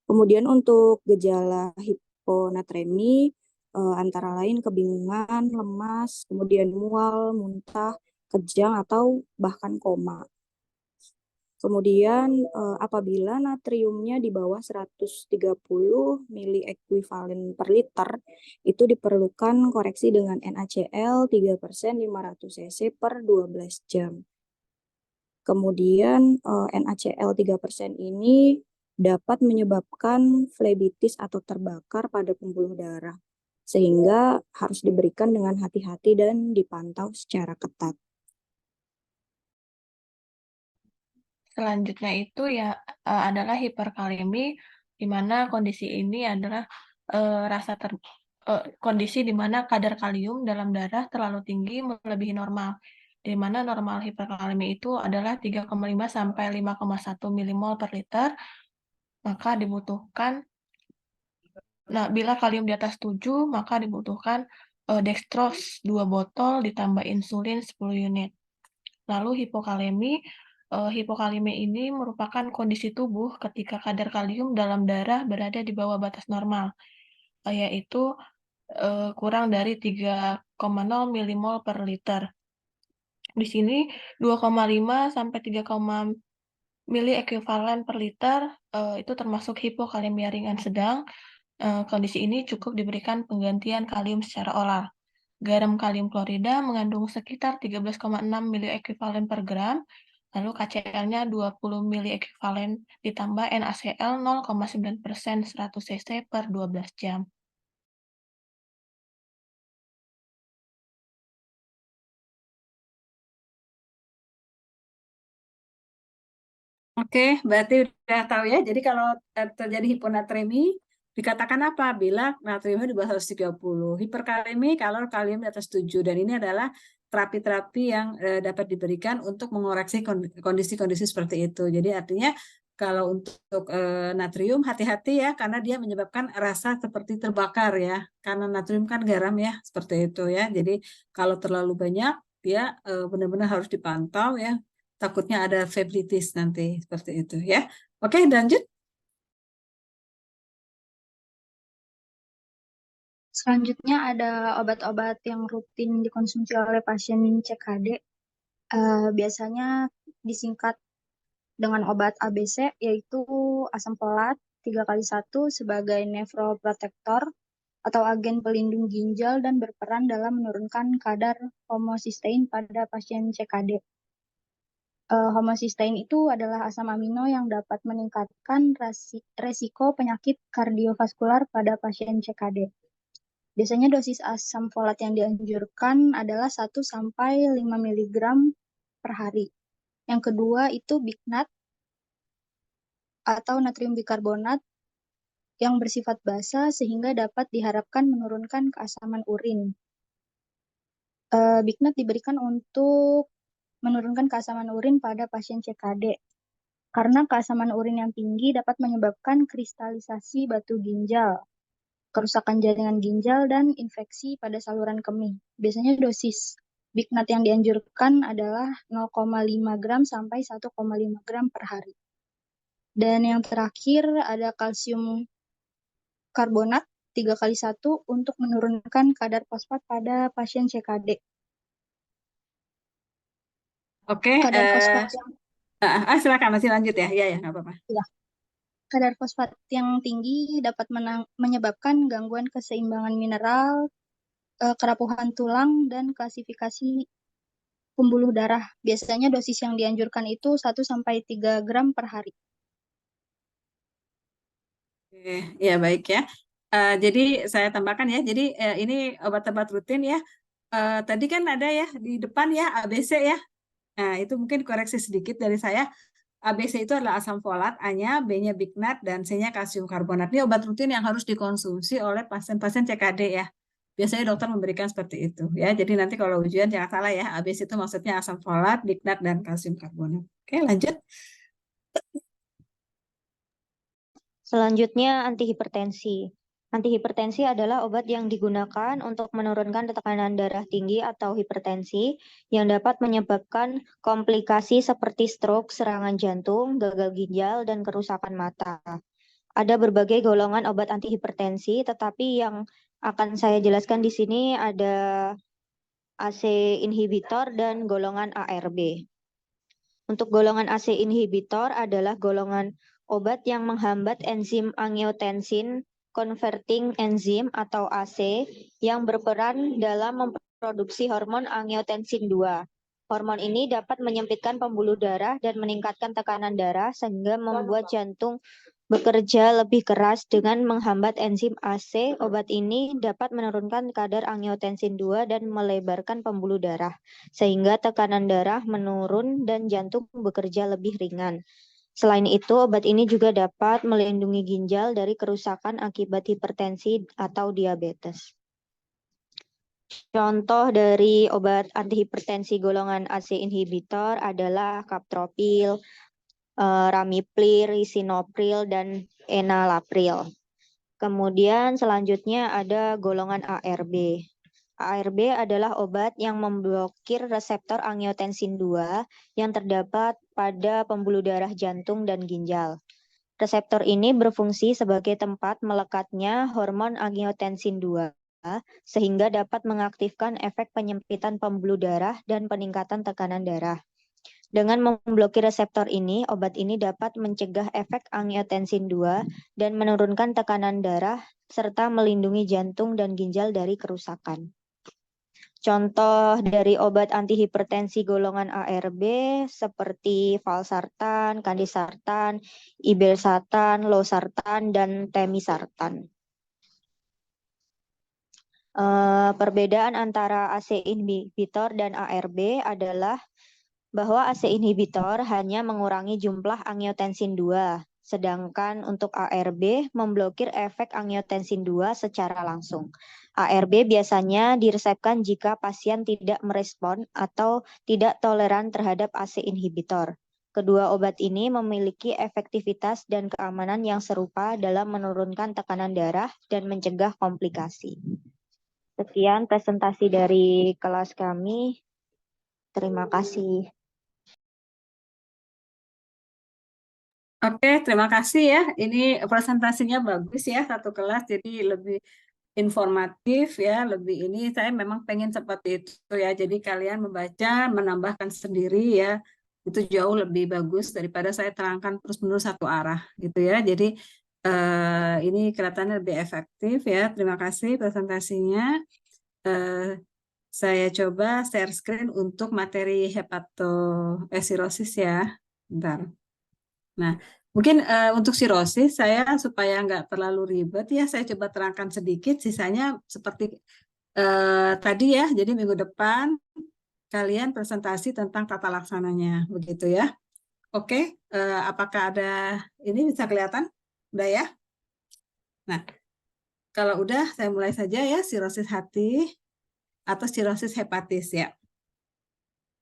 Kemudian untuk gejala hiponatremi antara lain kebingungan, lemas, kemudian mual, muntah, kejang, atau bahkan koma. Kemudian apabila natriumnya di bawah 130 miliekuivalen per liter, itu diperlukan koreksi dengan NaCl 3% 500 cc per 12 jam. Kemudian NaCl 3% ini dapat menyebabkan flebitis atau terbakar pada pembuluh darah, sehingga harus diberikan dengan hati-hati dan dipantau secara ketat. Selanjutnya itu ya adalah hiperkalemi, di mana kondisi ini adalah kondisi di mana kadar kalium dalam darah terlalu tinggi melebihi normal, di mana normal hiperkalemi itu adalah 3,5 sampai 5,1 milimol per liter, maka dibutuhkan, nah bila kalium di atas 7, maka dibutuhkan dextrose 2 botol ditambah insulin 10 unit. Lalu hipokalemi ini merupakan kondisi tubuh ketika kadar kalium dalam darah berada di bawah batas normal, yaitu kurang dari 3,0 milimol per liter. Di sini 2,5 sampai 3, mili ekuivalen per liter itu termasuk hipokalemia ringan sedang. Kondisi ini cukup diberikan penggantian kalium secara oral. Garam kalium klorida mengandung sekitar 13,6 mili ekuivalen per gram, lalu KCl-nya 20 mili ekuivalen ditambah NaCl 0,9% 100 cc per 12 jam. Oke, berarti udah tahu ya. Jadi kalau terjadi hiponatremi, dikatakan apa? Bila natriumnya di bawah 130. Hiperkalemi kalau kalium di atas 7. Dan ini adalah terapi-terapi yang dapat diberikan untuk mengoreksi kondisi-kondisi seperti itu. Jadi artinya kalau untuk natrium hati-hati ya, karena dia menyebabkan rasa seperti terbakar ya. Karena natrium kan garam ya, seperti itu ya. Jadi kalau terlalu banyak, dia benar-benar harus dipantau ya. Takutnya ada flebitis nanti seperti itu ya. Oke, lanjut. Selanjutnya ada obat-obat yang rutin dikonsumsi oleh pasien CKD. Biasanya disingkat dengan obat ABC, yaitu asam folat 3x1 sebagai nefroprotektor atau agen pelindung ginjal dan berperan dalam menurunkan kadar homocysteine pada pasien CKD. Homocysteine itu adalah asam amino yang dapat meningkatkan resiko penyakit kardiovaskular pada pasien CKD. Biasanya dosis asam folat yang dianjurkan adalah 1 sampai 5 mg per hari. Yang kedua itu bignat atau natrium bikarbonat yang bersifat basa sehingga dapat diharapkan menurunkan keasaman urin. Bignat diberikan untuk menurunkan keasaman urin pada pasien CKD. Karena keasaman urin yang tinggi dapat menyebabkan kristalisasi batu ginjal, kerusakan jaringan ginjal, dan infeksi pada saluran kemih. Biasanya dosis bignat yang dianjurkan adalah 0,5 gram sampai 1,5 gram per hari. Dan yang terakhir ada kalsium karbonat 3x1 untuk menurunkan kadar fosfat pada pasien CKD. Oke, Kadar fosfat silakan masih lanjut ya. Iya, nggak apa-apa. Ya. Kadar fosfat yang tinggi dapat menyebabkan gangguan keseimbangan mineral, kerapuhan tulang, dan klasifikasi pembuluh darah. Biasanya dosis yang dianjurkan itu 1-3 gram per hari. Oke, ya baik ya. Jadi saya tambahkan ya. Jadi ini obat-obat rutin ya. Tadi kan ada ya di depan ya ABC ya. Nah, itu mungkin koreksi sedikit dari saya. ABC itu adalah asam folat, A-nya, B-nya bignat, dan C-nya kalsium karbonat. Ini obat rutin yang harus dikonsumsi oleh pasien-pasien CKD ya. Biasanya dokter memberikan seperti itu ya. Jadi nanti kalau ujian jangan salah ya. ABC itu maksudnya asam folat, bignat, dan kalsium karbonat. Oke, lanjut. Selanjutnya antihipertensi. Antihipertensi adalah obat yang digunakan untuk menurunkan tekanan darah tinggi atau hipertensi yang dapat menyebabkan komplikasi seperti stroke, serangan jantung, gagal ginjal, dan kerusakan mata. Ada berbagai golongan obat antihipertensi, tetapi yang akan saya jelaskan di sini ada AC inhibitor dan golongan ARB. Untuk golongan AC inhibitor adalah golongan obat yang menghambat enzim angiotensin converting enzyme atau AC yang berperan dalam memproduksi hormon angiotensin 2. Hormon ini dapat menyempitkan pembuluh darah dan meningkatkan tekanan darah sehingga membuat jantung bekerja lebih keras dengan menghambat enzim AC. Obat ini dapat menurunkan kadar angiotensin 2 dan melebarkan pembuluh darah sehingga tekanan darah menurun dan jantung bekerja lebih ringan. Selain itu, obat ini juga dapat melindungi ginjal dari kerusakan akibat hipertensi atau diabetes. Contoh dari obat antihipertensi golongan AC inhibitor adalah captopril, ramipril, lisinopril, dan enalapril. Kemudian selanjutnya ada golongan ARB. ARB adalah obat yang memblokir reseptor angiotensin 2 yang terdapat pada pembuluh darah jantung dan ginjal. Reseptor ini berfungsi sebagai tempat melekatnya hormon angiotensin 2 sehingga dapat mengaktifkan efek penyempitan pembuluh darah dan peningkatan tekanan darah. Dengan memblokir reseptor ini, obat ini dapat mencegah efek angiotensin 2 dan menurunkan tekanan darah serta melindungi jantung dan ginjal dari kerusakan. Contoh dari obat antihipertensi golongan ARB seperti valsartan, kandisartan, ibelsartan, losartan, dan temisartan. Perbedaan antara AC inhibitor dan ARB adalah bahwa AC inhibitor hanya mengurangi jumlah angiotensin 2, sedangkan untuk ARB memblokir efek angiotensin 2 secara langsung. ARB biasanya diresepkan jika pasien tidak merespon atau tidak toleran terhadap AC inhibitor. Kedua obat ini memiliki efektivitas dan keamanan yang serupa dalam menurunkan tekanan darah dan mencegah komplikasi. Sekian presentasi dari kelas kami. Terima kasih. Oke, terima kasih ya. Ini presentasinya bagus ya, satu kelas jadi lebih informatif ya, lebih ini saya memang pengen seperti itu ya. Jadi kalian membaca, menambahkan sendiri ya. Itu jauh lebih bagus daripada saya terangkan terus-menerus satu arah gitu ya. Jadi ini kelihatannya lebih efektif ya. Terima kasih presentasinya. Saya coba share screen untuk materi hepatosirosis ya. Bentar. Nah, mungkin untuk sirosis saya supaya nggak terlalu ribet ya, saya coba terangkan sedikit, sisanya seperti tadi ya. Jadi minggu depan kalian presentasi tentang tata laksananya, begitu ya. Oke, apakah ada ini bisa kelihatan? Udah ya? Nah, kalau udah saya mulai saja ya, sirosis hati atau sirosis hepatis ya.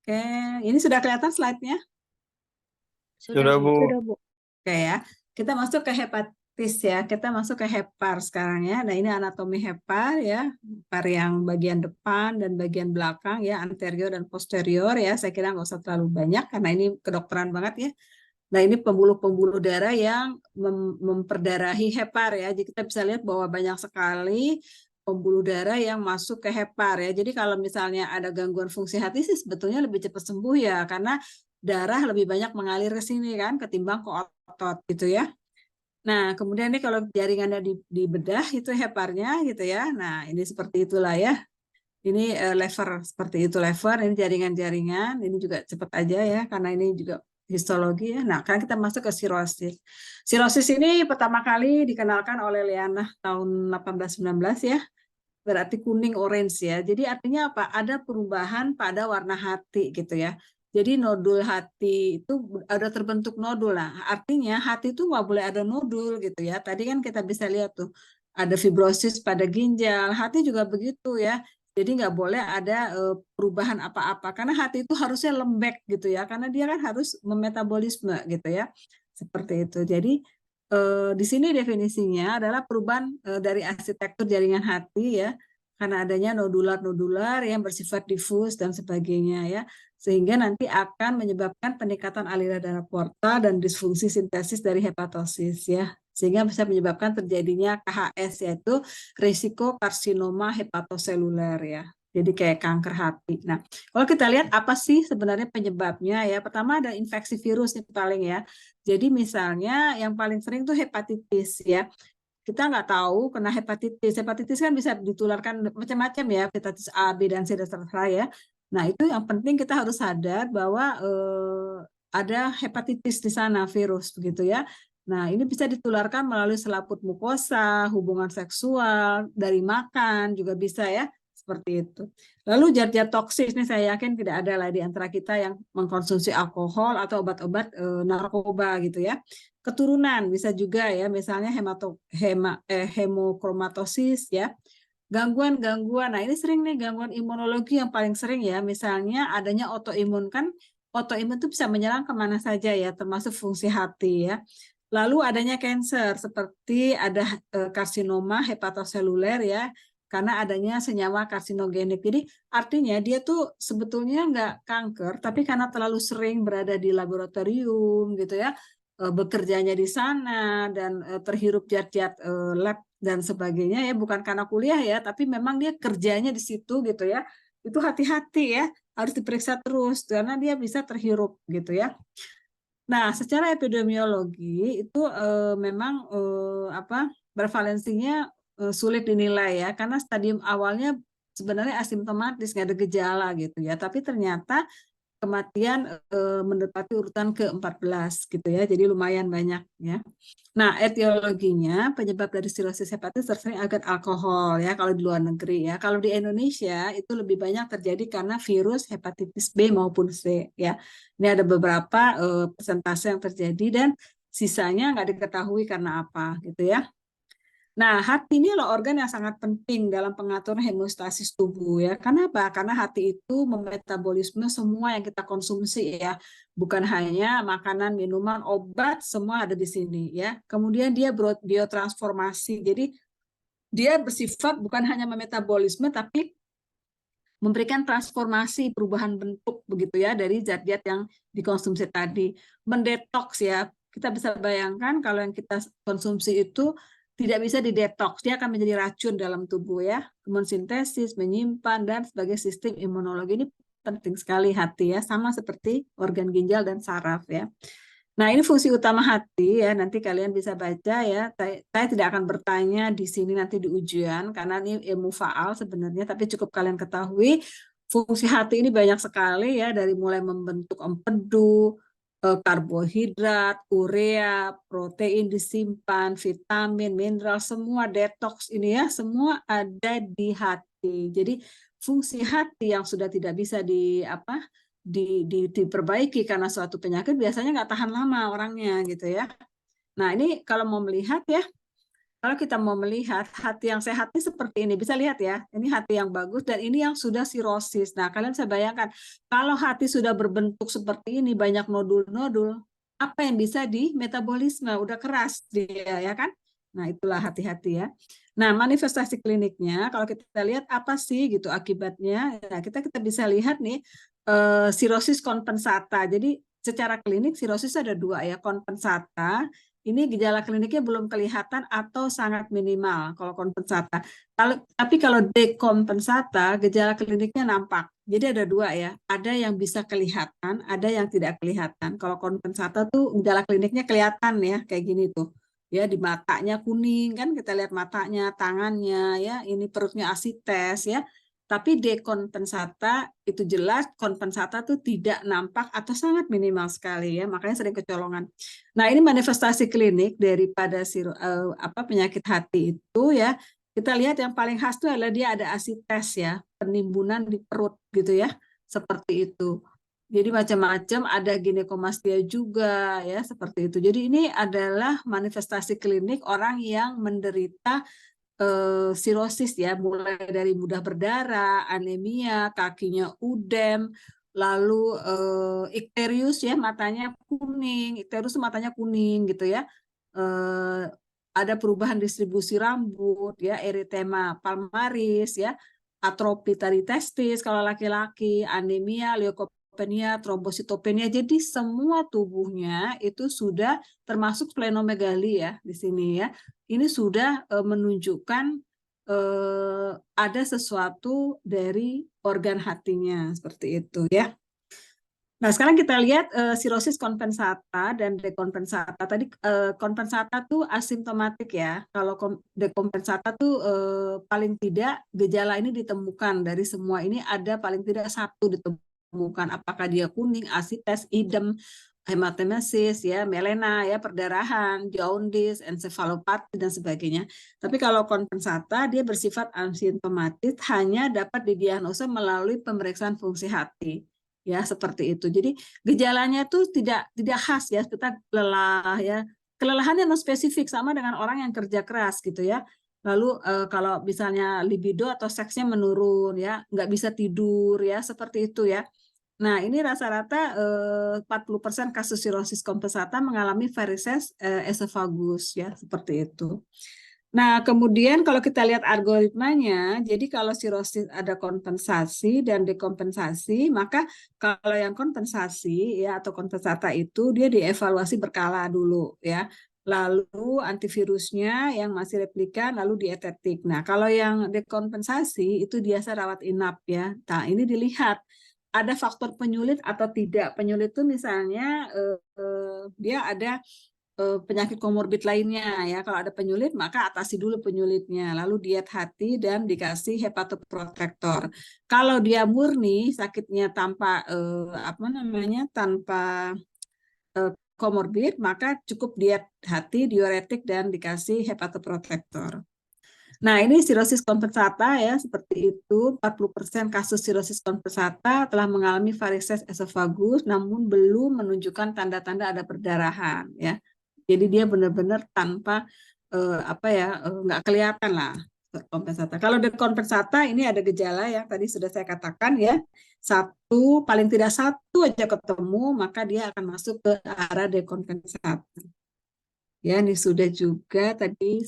Oke, ini sudah kelihatan slide-nya? Sudah, Bu. Sudah, Bu. Oke ya, kita masuk ke hepatis ya, kita masuk ke hepar sekarang ya. Nah ini anatomi hepar ya, hepar yang bagian depan dan bagian belakang ya, anterior dan posterior ya. Saya kira nggak usah terlalu banyak karena ini kedokteran banget ya. Nah ini pembuluh-pembuluh darah yang memperdarahi hepar ya. Jadi kita bisa lihat bahwa banyak sekali pembuluh darah yang masuk ke hepar ya. Jadi kalau misalnya ada gangguan fungsi hati sih sebetulnya lebih cepat sembuh ya, karena darah lebih banyak mengalir ke sini kan ketimbang ke otot gitu ya. Nah, kemudian ini kalau jaringannya dibedah itu heparnya gitu ya. Nah, ini seperti itulah ya. Ini lever seperti itu lever, ini jaringan-jaringan, ini juga cepat aja ya karena ini juga histologi ya. Nah, kan kita masuk ke sirosis. Sirosis ini pertama kali dikenalkan oleh Lianah tahun 1819 ya. Berarti kuning orange ya. Jadi artinya apa? Ada perubahan pada warna hati gitu ya. Jadi nodul hati itu ada terbentuk nodul lah. Artinya hati itu nggak boleh ada nodul gitu ya. Tadi kan kita bisa lihat tuh ada fibrosis pada ginjal. Hati juga begitu ya. Jadi nggak boleh ada perubahan apa-apa. Karena hati itu harusnya lembek gitu ya. Karena dia kan harus memetabolisme gitu ya. Seperti itu. Jadi di sini definisinya adalah perubahan dari arsitektur jaringan hati ya, karena adanya nodular-nodular yang bersifat difus dan sebagainya ya, sehingga nanti akan menyebabkan peningkatan aliran darah portal dan disfungsi sintesis dari hepatosis ya, sehingga bisa menyebabkan terjadinya KHS yaitu risiko karsinoma hepatoseluler ya. Jadi kayak kanker hati. Nah, kalau kita lihat apa sih sebenarnya penyebabnya ya? Pertama ada infeksi virus nih paling ya. Jadi misalnya yang paling sering tuh hepatitis ya. Kita nggak tahu kena hepatitis. Hepatitis kan bisa ditularkan macam-macam ya, hepatitis A, B, dan C, dan seterusnya ya. Nah, itu yang penting kita harus sadar bahwa ada hepatitis di sana, virus begitu ya. Nah, ini bisa ditularkan melalui selaput mukosa, hubungan seksual, dari makan juga bisa ya, seperti itu. Lalu zat-zat toksis ini saya yakin tidak ada lah di antara kita yang mengkonsumsi alkohol atau obat-obat narkoba gitu ya. Keturunan bisa juga ya, misalnya hemokromatosis ya. Gangguan-gangguan, nah ini sering nih gangguan imunologi yang paling sering ya, misalnya adanya autoimun kan, autoimun itu bisa menyerang kemana saja ya, termasuk fungsi hati ya. Lalu adanya cancer seperti ada karsinoma hepatoseluler ya, karena adanya senyawa karsinogenik. Jadi artinya dia tuh sebetulnya nggak kanker, tapi karena terlalu sering berada di laboratorium gitu ya, bekerjanya di sana dan terhirup zat-zat lab dan sebagainya ya, bukan karena kuliah ya, tapi memang dia kerjanya di situ gitu ya. Itu hati-hati ya, harus diperiksa terus karena dia bisa terhirup gitu ya. Nah, secara epidemiologi itu memang prevalensinya sulit dinilai ya, karena stadium awalnya sebenarnya asimptomatis, nggak ada gejala gitu ya, tapi ternyata kematian mendapati urutan ke-14 gitu ya, jadi lumayan banyak ya. Nah, etiologinya penyebab dari sirosis hepatitis tersering agak alkohol ya kalau di luar negeri ya. Kalau di Indonesia itu lebih banyak terjadi karena virus hepatitis B maupun C ya. Ini ada beberapa persentase yang terjadi dan sisanya nggak diketahui karena apa gitu ya. Nah, hati ini adalah organ yang sangat penting dalam pengaturan hemostasis tubuh ya. Kenapa? Karena hati itu memetabolisme semua yang kita konsumsi ya. Bukan hanya makanan, minuman, obat, semua ada di sini ya. Kemudian dia biotransformasi. Jadi dia bersifat bukan hanya memetabolisme tapi memberikan transformasi perubahan bentuk begitu ya dari zat-zat yang dikonsumsi tadi. Mendetoks ya. Kita bisa bayangkan kalau yang kita konsumsi itu tidak bisa didetoks, dia akan menjadi racun dalam tubuh ya. Imun sintesis, menyimpan dan sebagai sistem imunologi ini penting sekali hati ya, sama seperti organ ginjal dan saraf ya. Nah, ini fungsi utama hati ya, nanti kalian bisa baca ya. Saya tidak akan bertanya di sini nanti di ujian karena ini ilmu faal sebenarnya, tapi cukup kalian ketahui fungsi hati ini banyak sekali ya, dari mulai membentuk empedu, karbohidrat, urea, protein disimpan, vitamin, mineral, semua detoks ini ya, semua ada di hati. Jadi fungsi hati yang sudah tidak bisa diperbaiki karena suatu penyakit biasanya nggak tahan lama orangnya gitu ya. Nah ini kalau mau melihat ya, kalau kita mau melihat hati yang sehat ini seperti ini, bisa lihat ya, ini hati yang bagus dan ini yang sudah sirosis. Nah, kalian bisa bayangkan, kalau hati sudah berbentuk seperti ini, banyak nodul-nodul, apa yang bisa di metabolisme? Udah keras dia, ya kan? Nah, itulah hati-hati ya. Nah, manifestasi kliniknya, kalau kita lihat apa sih gitu akibatnya, nah, kita bisa lihat nih, sirosis kompensata. Jadi, secara klinik sirosis ada dua ya, kompensata. Ini gejala kliniknya belum kelihatan atau sangat minimal kalau kompensata. Tapi kalau dekompensata, gejala kliniknya nampak. Jadi ada dua ya, ada yang bisa kelihatan, ada yang tidak kelihatan. Kalau kompensata tuh gejala kliniknya kelihatan ya, kayak gini tuh. Ya, di matanya kuning kan, kita lihat matanya, tangannya ya, ini perutnya asites ya. Tapi dekompensata itu jelas, kompensata itu tidak nampak atau sangat minimal sekali ya, makanya sering kecolongan. Nah, ini manifestasi klinik daripada penyakit hati itu ya. Kita lihat yang paling khas itu adalah dia ada asites ya, penimbunan di perut gitu ya, seperti itu. Jadi macam-macam, ada ginekomastia juga ya, seperti itu. Jadi ini adalah manifestasi klinik orang yang menderita sirosis ya, mulai dari mudah berdarah, anemia, kakinya udem, lalu ikterius ya, matanya kuning, ikterius matanya kuning gitu ya, ada perubahan distribusi rambut ya, eritema palmaris ya, atrofi tari testis kalau laki-laki, anemia, leukopenia, trombositopenia. Jadi semua tubuhnya itu sudah termasuk splenomegali ya di sini ya. Ini sudah menunjukkan ada sesuatu dari organ hatinya seperti itu ya. Nah, sekarang kita lihat sirosis kompensata dan dekompensata. Tadi kompensata tuh asimptomatik ya. Kalau dekompensata tuh paling tidak gejala ini ditemukan dari semua ini ada paling tidak satu ditemukan. Apakah dia kuning, asites, idem, hematemesis, ya, melena, ya, perdarahan, jaundice, encephalopati dan sebagainya. Tapi kalau kompensata dia bersifat asimptomatis, hanya dapat didiagnosa melalui pemeriksaan fungsi hati. Ya, seperti itu. Jadi gejalanya itu tidak khas ya, kita lelah ya. Kelelahannya non spesifik sama dengan orang yang kerja keras gitu ya. Lalu kalau misalnya libido atau seksnya menurun ya, nggak bisa tidur ya, seperti itu ya. Nah, ini rata-rata 40% kasus sirosis kompensata mengalami varises esophagus ya, seperti itu. Nah, kemudian kalau kita lihat algoritmanya, jadi kalau sirosis ada kompensasi dan dekompensasi, maka kalau yang kompensasi ya atau kompensata itu dia dievaluasi berkala dulu ya. Lalu antivirusnya yang masih replikan lalu dietetik. Nah, kalau yang dekompensasi itu biasa rawat inap ya. Nah, ini dilihat ada faktor penyulit atau tidak. Penyulit itu misalnya dia ada penyakit komorbid lainnya ya. Kalau ada penyulit maka atasi dulu penyulitnya, lalu diet hati dan dikasih hepatoprotektor. Kalau dia murni sakitnya tanpa tanpa komorbid, maka cukup diet hati, diuretik dan dikasih hepatoprotektor. Nah, ini sirosis kompensata ya, seperti itu. 40% kasus sirosis kompensata telah mengalami varises esophagus namun belum menunjukkan tanda-tanda ada perdarahan ya. Jadi dia benar-benar tanpa nggak kelihatan lah kompensata. Kalau dekompensata ini ada gejala yang tadi sudah saya katakan ya, paling tidak satu aja ketemu maka dia akan masuk ke arah dekompensata. Ya, ini sudah juga tadi,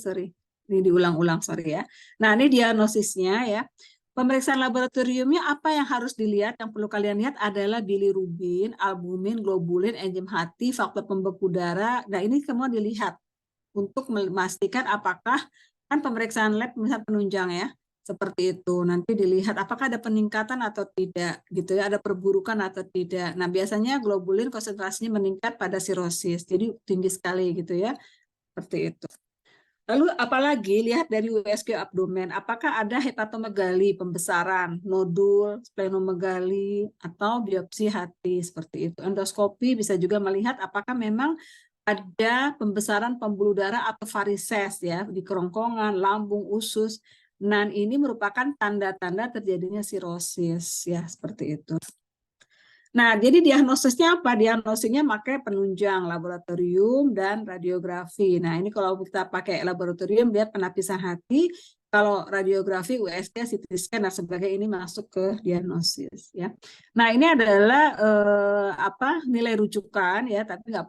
ini diulang-ulang sorry ya. Nah, ini diagnosisnya ya. Pemeriksaan laboratoriumnya apa yang harus dilihat, yang perlu kalian lihat adalah bilirubin, albumin, globulin, enzim hati, faktor pembeku darah. Nah, ini semua dilihat untuk memastikan apakah kan pemeriksaan lab misal penunjang ya, seperti itu. Nanti dilihat apakah ada peningkatan atau tidak gitu ya, ada perburukan atau tidak. Nah, biasanya globulin konsentrasinya meningkat pada sirosis. Jadi tinggi sekali gitu ya. Seperti itu. Lalu apalagi lihat dari USG abdomen, apakah ada hepatomegali, pembesaran, nodul, splenomegali, atau biopsi hati seperti itu. Endoskopi bisa juga melihat apakah memang ada pembesaran pembuluh darah atau varises ya di kerongkongan, lambung, usus. Nah, ini merupakan tanda-tanda terjadinya sirosis ya seperti itu. Nah, jadi diagnosisnya apa? Diagnosisnya pakai penunjang laboratorium dan radiografi. Nah, ini kalau kita pakai laboratorium lihat penapisan hati, kalau radiografi, USG, CT scan dan sebagainya ini masuk ke diagnosis ya. Nah, ini adalah nilai rujukan ya, tapi nggak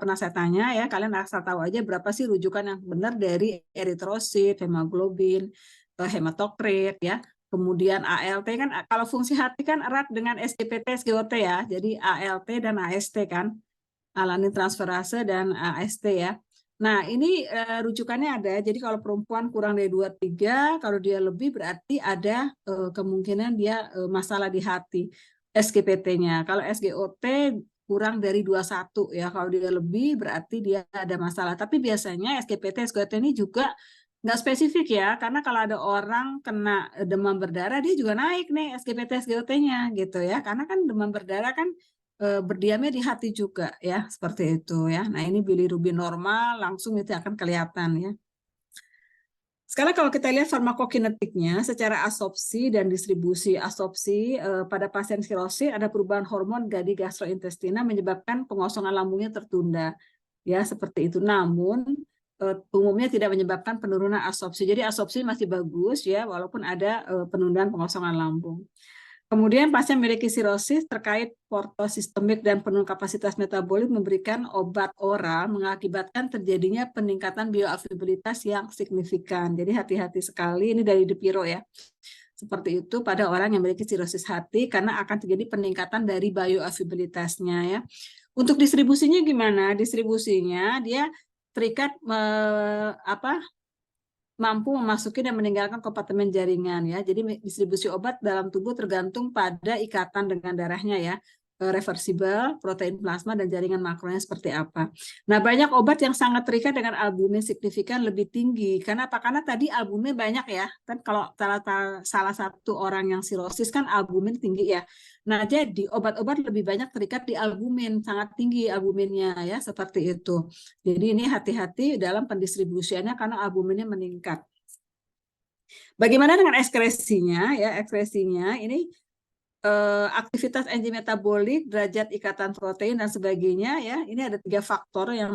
pernah saya tanya ya. Kalian asal tahu aja berapa sih rujukan yang benar dari eritrosit, hemoglobin, hematokrit ya. Kemudian ALT kan kalau fungsi hati kan erat dengan SGPT, SGOT ya. Jadi ALT dan AST kan, alanin transferase dan AST ya. Nah, ini rujukannya ada. Jadi kalau perempuan kurang dari 23, kalau dia lebih berarti ada kemungkinan dia masalah di hati SGPT-nya. Kalau SGOT kurang dari 21 ya. Kalau dia lebih berarti dia ada masalah. Tapi biasanya SGPT, SGOT ini juga nggak spesifik ya, karena kalau ada orang kena demam berdarah, dia juga naik nih SGPT, SGOT-nya gitu ya. Karena kan demam berdarah kan berdiamnya di hati juga ya, seperti itu ya. Nah, ini bilirubin normal, langsung itu akan kelihatan ya. Sekarang kalau kita lihat farmakokinetiknya secara absorpsi dan distribusi. Absorpsi pada pasien sirosis ada perubahan hormon di gastrointestina menyebabkan pengosongan lambungnya tertunda. Ya, seperti itu. Namun umumnya tidak menyebabkan penurunan absorpsi. Jadi absorpsi masih bagus ya, walaupun ada penundaan pengosongan lambung. Kemudian pasien memiliki sirosis terkait portosistemik dan penurunan kapasitas metabolik memberikan obat oral mengakibatkan terjadinya peningkatan bioavailabilitas yang signifikan. Jadi hati-hati sekali, ini dari Depiro ya. Seperti itu pada orang yang memiliki sirosis hati karena akan terjadi peningkatan dari bioavailabilitasnya ya. Untuk distribusinya gimana? Distribusinya dia terikat mampu memasuki dan meninggalkan kompartemen jaringan ya. Jadi distribusi obat dalam tubuh tergantung pada ikatan dengan darahnya ya. reversibel, protein plasma, dan jaringan makronya seperti apa. Nah, banyak obat yang sangat terikat dengan albumin signifikan lebih tinggi. Karena apa? Karena tadi albumin banyak ya. Kan kalau salah satu orang yang sirosis kan albumin tinggi ya. Nah, jadi obat-obat lebih banyak terikat di albumin, sangat tinggi albuminnya ya, seperti itu. Jadi ini hati-hati dalam pendistribusiannya karena albuminnya meningkat. Bagaimana dengan ekskresinya? Ya, ekskresinya ini aktivitas enzim metabolik, derajat ikatan protein dan sebagainya ya. Ini ada 3 faktor yang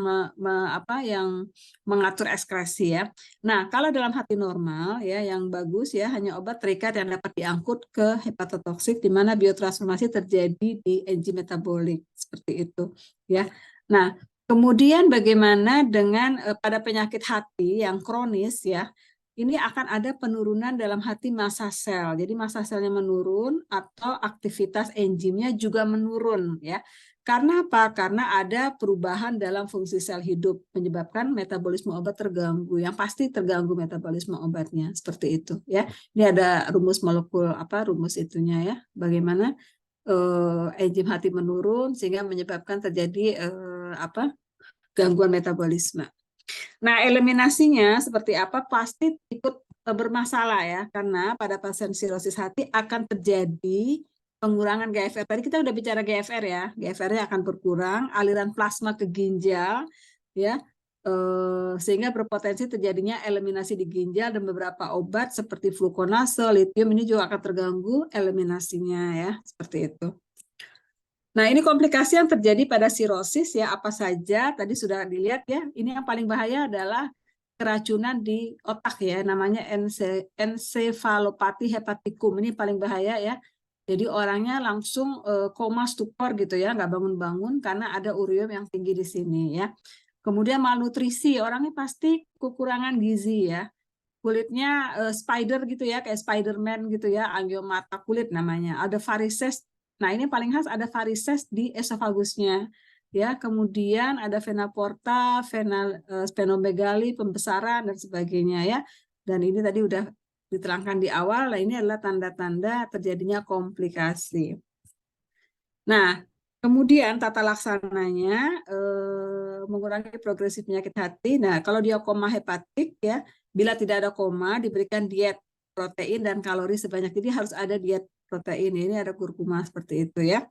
yang mengatur ekskresi ya. Nah, kalau dalam hati normal ya yang bagus ya hanya obat terikat yang dapat diangkut ke hepatotoksik di mana biotransformasi terjadi di enzim metabolik seperti itu ya. Nah, kemudian bagaimana dengan pada penyakit hati yang kronis ya? Ini akan ada penurunan dalam hati massa sel. Jadi massa selnya menurun atau aktivitas enzimnya juga menurun ya. Karena apa? Karena ada perubahan dalam fungsi sel hidup menyebabkan metabolisme obat terganggu. Yang pasti terganggu metabolisme obatnya seperti itu ya. Ini ada rumus molekul rumus itunya ya. Bagaimana enzim hati menurun sehingga menyebabkan terjadi gangguan metabolisme. Nah, eliminasinya seperti apa pasti ikut bermasalah ya, karena pada pasien sirosis hati akan terjadi pengurangan GFR. Tadi kita udah bicara GFR ya, GFR-nya akan berkurang, aliran plasma ke ginjal ya, sehingga berpotensi terjadinya eliminasi di ginjal dan beberapa obat seperti fluconase, litium ini juga akan terganggu eliminasinya ya, seperti itu. Nah, ini komplikasi yang terjadi pada sirosis ya, apa saja tadi sudah dilihat ya. Ini yang paling bahaya adalah keracunan di otak ya, namanya ensefalopati hepatikum. Ini paling bahaya ya. Jadi orangnya langsung koma stupor gitu ya, nggak bangun-bangun karena ada urium yang tinggi di sini ya. Kemudian malnutrisi, orangnya pasti kekurangan gizi ya. Kulitnya spider gitu ya, kayak Spiderman gitu ya, angiomata kulit namanya. Ada varises. Nah, ini paling khas ada varises di esofagusnya. Ya, kemudian ada vena porta, splenomegali, pembesaran dan sebagainya ya. Dan ini tadi udah diterangkan di awal, ini adalah tanda-tanda terjadinya komplikasi. Nah, kemudian tata laksananya mengurangi progresif penyakit hati. Nah, kalau dia koma hepatik ya, bila tidak ada koma diberikan diet protein dan kalori sebanyak, jadi harus ada diet protein. Ini ada kurkuma seperti itu ya.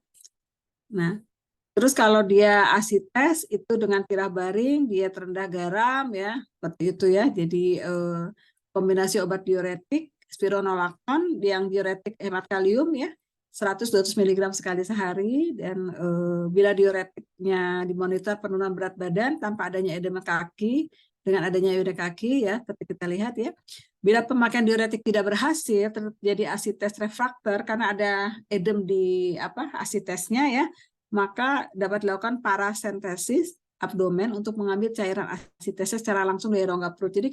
Nah, terus kalau dia asites itu dengan tirabaring, diet rendah garam ya, seperti itu ya. Jadi kombinasi obat diuretik, spironolakton yang diuretik hemat kalium ya, 100-200 mg sekali sehari, dan bila diuretiknya dimonitor penurunan berat badan tanpa adanya edema kaki, dengan adanya edema kaki ya, seperti kita lihat ya. Bila pemakaian diuretik tidak berhasil, terjadi asites refraktor karena ada edem di asitesnya ya, maka dapat dilakukan parasentesis abdomen untuk mengambil cairan asitesnya secara langsung dari rongga perut. Jadi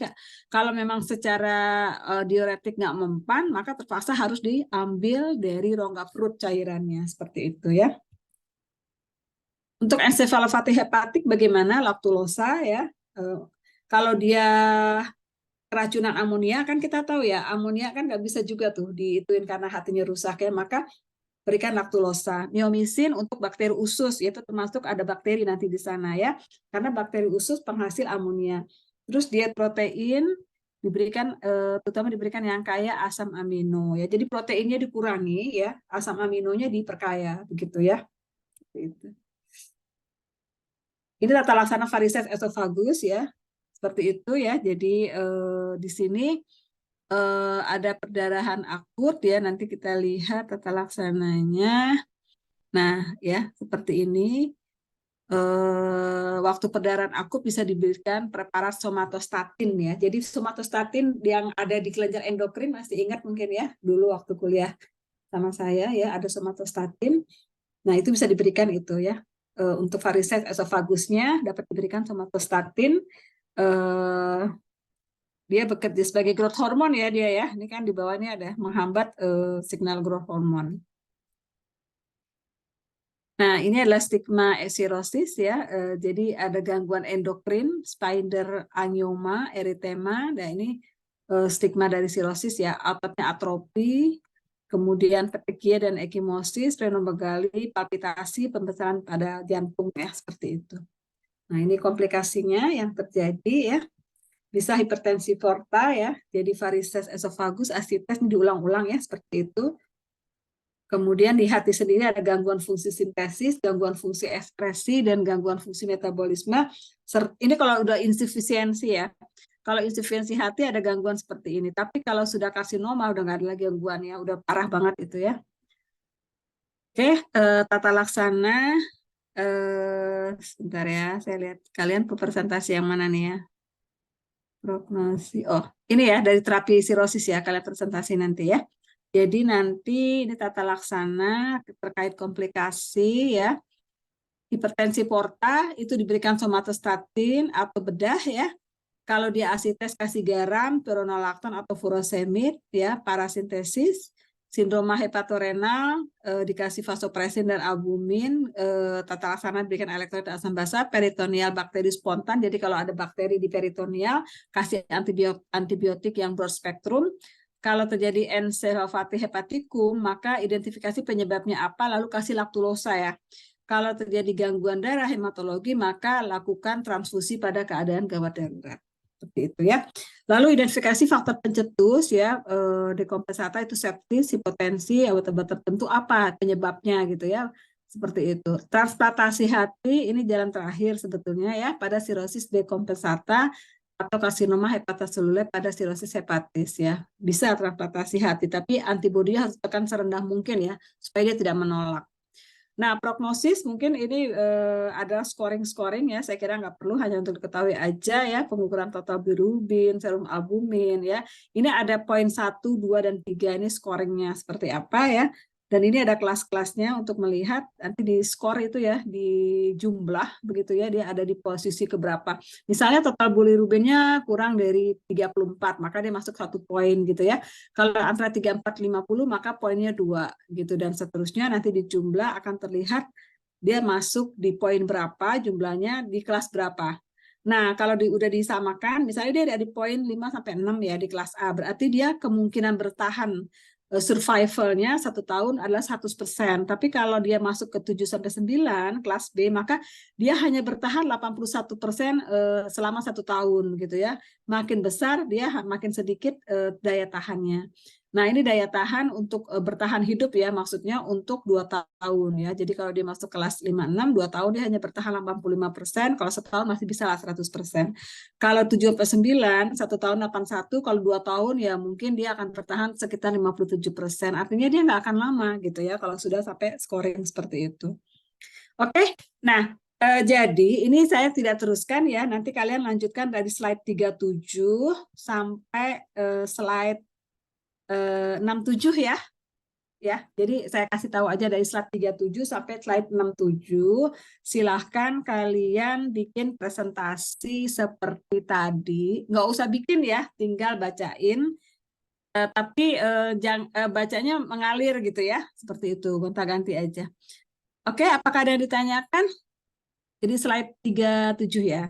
kalau memang secara diuretik nggak mempan, maka terpaksa harus diambil dari rongga perut cairannya, seperti itu ya. Untuk ensefalopati hepatik bagaimana? Laktulosa ya. Kalau dia keracunan amonia kan kita tahu ya, amonia kan nggak bisa juga tuh diituin karena hatinya rusak ya, maka berikan laktulosa. Neomisin untuk bakteri usus, yaitu termasuk ada bakteri nanti di sana ya, karena bakteri usus penghasil amonia. Terus diet protein diberikan, terutama diberikan yang kaya asam amino ya, jadi proteinnya dikurangi ya, asam aminonya diperkaya begitu ya. Ini tata laksana varises esofagus ya. Seperti itu ya, jadi di sini ada perdarahan akut ya, nanti kita lihat tata laksananya. Nah ya, seperti ini. Waktu perdarahan akut bisa diberikan preparat somatostatin ya. Jadi somatostatin yang ada di kelenjar endokrin, masih ingat mungkin ya, dulu waktu kuliah sama saya ya, ada somatostatin. Nah itu bisa diberikan itu ya. Untuk varises esofagusnya dapat diberikan somatostatin. Dia bekerja sebagai growth hormone ya dia ya. Ini kan di bawahnya ada menghambat signal growth hormone. Nah, ini adalah stigma sirosis ya. Jadi ada gangguan endokrin, spider angioma, eritema. Nah, ini stigma dari sirosis ya. Ototnya atrofi, kemudian petekia dan ekimosis, splenomegali, palpitasi, pembesaran pada jantung ya, seperti itu. Nah, ini komplikasinya yang terjadi ya. Bisa hipertensi porta ya, jadi varises esofagus, asites ini diulang-ulang ya, seperti itu. Kemudian di hati sendiri ada gangguan fungsi sintesis, gangguan fungsi ekspresi, dan gangguan fungsi metabolisme. Ini kalau udah insufisiensi ya. Kalau insufiensi hati ada gangguan seperti ini. Tapi kalau sudah karsinoma udah nggak ada lagi gangguan ya, udah parah banget itu ya. Oke, tata laksana. Sebentar ya, saya lihat kalian presentasi yang mana nih ya. Prognosi. Oh, ini ya dari terapi sirosis ya, kalian presentasi nanti ya. Jadi nanti ini tata laksana terkait komplikasi ya. Hipertensi porta itu diberikan somatostatin atau bedah ya. Kalau dia asites kasih garam, pironolakton atau furosemid ya, parasintesis. Sindroma hepatorenal dikasih vasopresin dan albumin, tata laksana diberikan elektrolit asam basa, peritoneal bakteri spontan. Jadi kalau ada bakteri di peritoneal kasih antibiotik yang broad spektrum. Kalau terjadi encephalopathy hepatikum, maka identifikasi penyebabnya apa, lalu kasih laktulosa ya. Kalau terjadi gangguan darah hematologi, maka lakukan transfusi pada keadaan gawat darurat. Seperti itu ya. Lalu identifikasi faktor pencetus ya, dekompensata itu sepsis, hipotensi, obat-obat tertentu apa penyebabnya gitu ya. Seperti itu. Transplantasi hati ini jalan terakhir sebetulnya ya pada sirosis dekompensata atau karsinoma hepatoseluler pada sirosis hepatis ya. Bisa transplantasi hati, tapi antibodinya harus tekan serendah mungkin ya, supaya dia tidak menolak. Nah, prognosis mungkin ini ada scoring-scoring ya, saya kira nggak perlu, hanya untuk diketahui aja ya, pengukuran total bilirubin, serum albumin ya. Ini ada poin 1, 2, dan 3 ini scoringnya seperti apa ya. Dan ini ada kelas-kelasnya untuk melihat nanti di skor itu ya, di jumlah begitu ya, dia ada di posisi keberapa. Misalnya total bilirubinnya kurang dari 34, maka dia masuk 1 poin gitu ya. Kalau antara 34 50 maka poinnya 2 gitu, dan seterusnya nanti di jumlah akan terlihat dia masuk di poin berapa, jumlahnya di kelas berapa. Nah, kalau udah disamakan, misalnya dia ada di poin 5 sampai 6 ya di kelas A, berarti dia kemungkinan bertahan survivalnya 1 tahun adalah 100%. Tapi kalau dia masuk ke 7 sampai 9 kelas B, maka dia hanya bertahan 81% selama 1 tahun gitu ya. Makin besar dia makin sedikit daya tahannya. Nah, ini daya tahan untuk bertahan hidup ya, maksudnya untuk 2 tahun ya. Jadi kalau dia masuk kelas 5-6, 2 tahun dia hanya bertahan 85%, kalau 1 tahun masih bisa lah 100%. Kalau 7-9, 1 tahun 81, kalau 2 tahun ya mungkin dia akan bertahan sekitar 57%. Artinya dia nggak akan lama gitu ya, kalau sudah sampai scoring seperti itu. Oke, nah jadi ini saya tidak teruskan ya, nanti kalian lanjutkan dari slide 37 sampai slide 67 ya. Ya, jadi saya kasih tahu aja dari slide 37 sampai slide 67. Silahkan kalian bikin presentasi seperti tadi. Nggak usah bikin ya, tinggal bacain. Tapi bacanya mengalir gitu ya, seperti itu, gonta-ganti aja. Oke, apakah ada yang ditanyakan? Jadi slide 37 ya.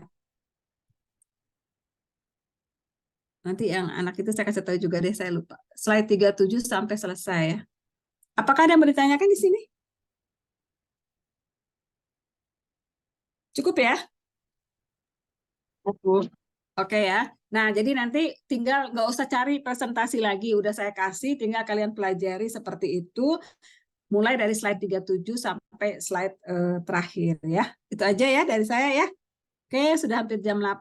Nanti yang anak itu saya kasih tahu juga deh, saya lupa. Slide 37 sampai selesai ya. Apakah ada yang mau ditanyakan di sini? Cukup ya? Cukup. Oke ya. Nah, jadi nanti tinggal nggak usah cari presentasi lagi. Udah saya kasih, tinggal kalian pelajari seperti itu. Mulai dari slide 37 sampai slide terakhir ya. Itu aja ya dari saya ya. Oke, sudah hampir jam 8.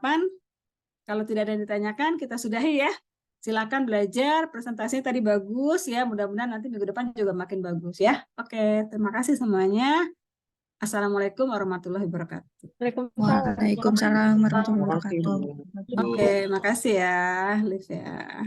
Kalau tidak ada yang ditanyakan, kita sudahi ya. Silakan belajar, presentasinya tadi bagus ya. Mudah-mudahan nanti minggu depan juga makin bagus ya. Oke, terima kasih semuanya. Assalamualaikum warahmatullahi wabarakatuh. Waalaikumsalam warahmatullahi wabarakatuh. Oke, makasih ya, Liv ya.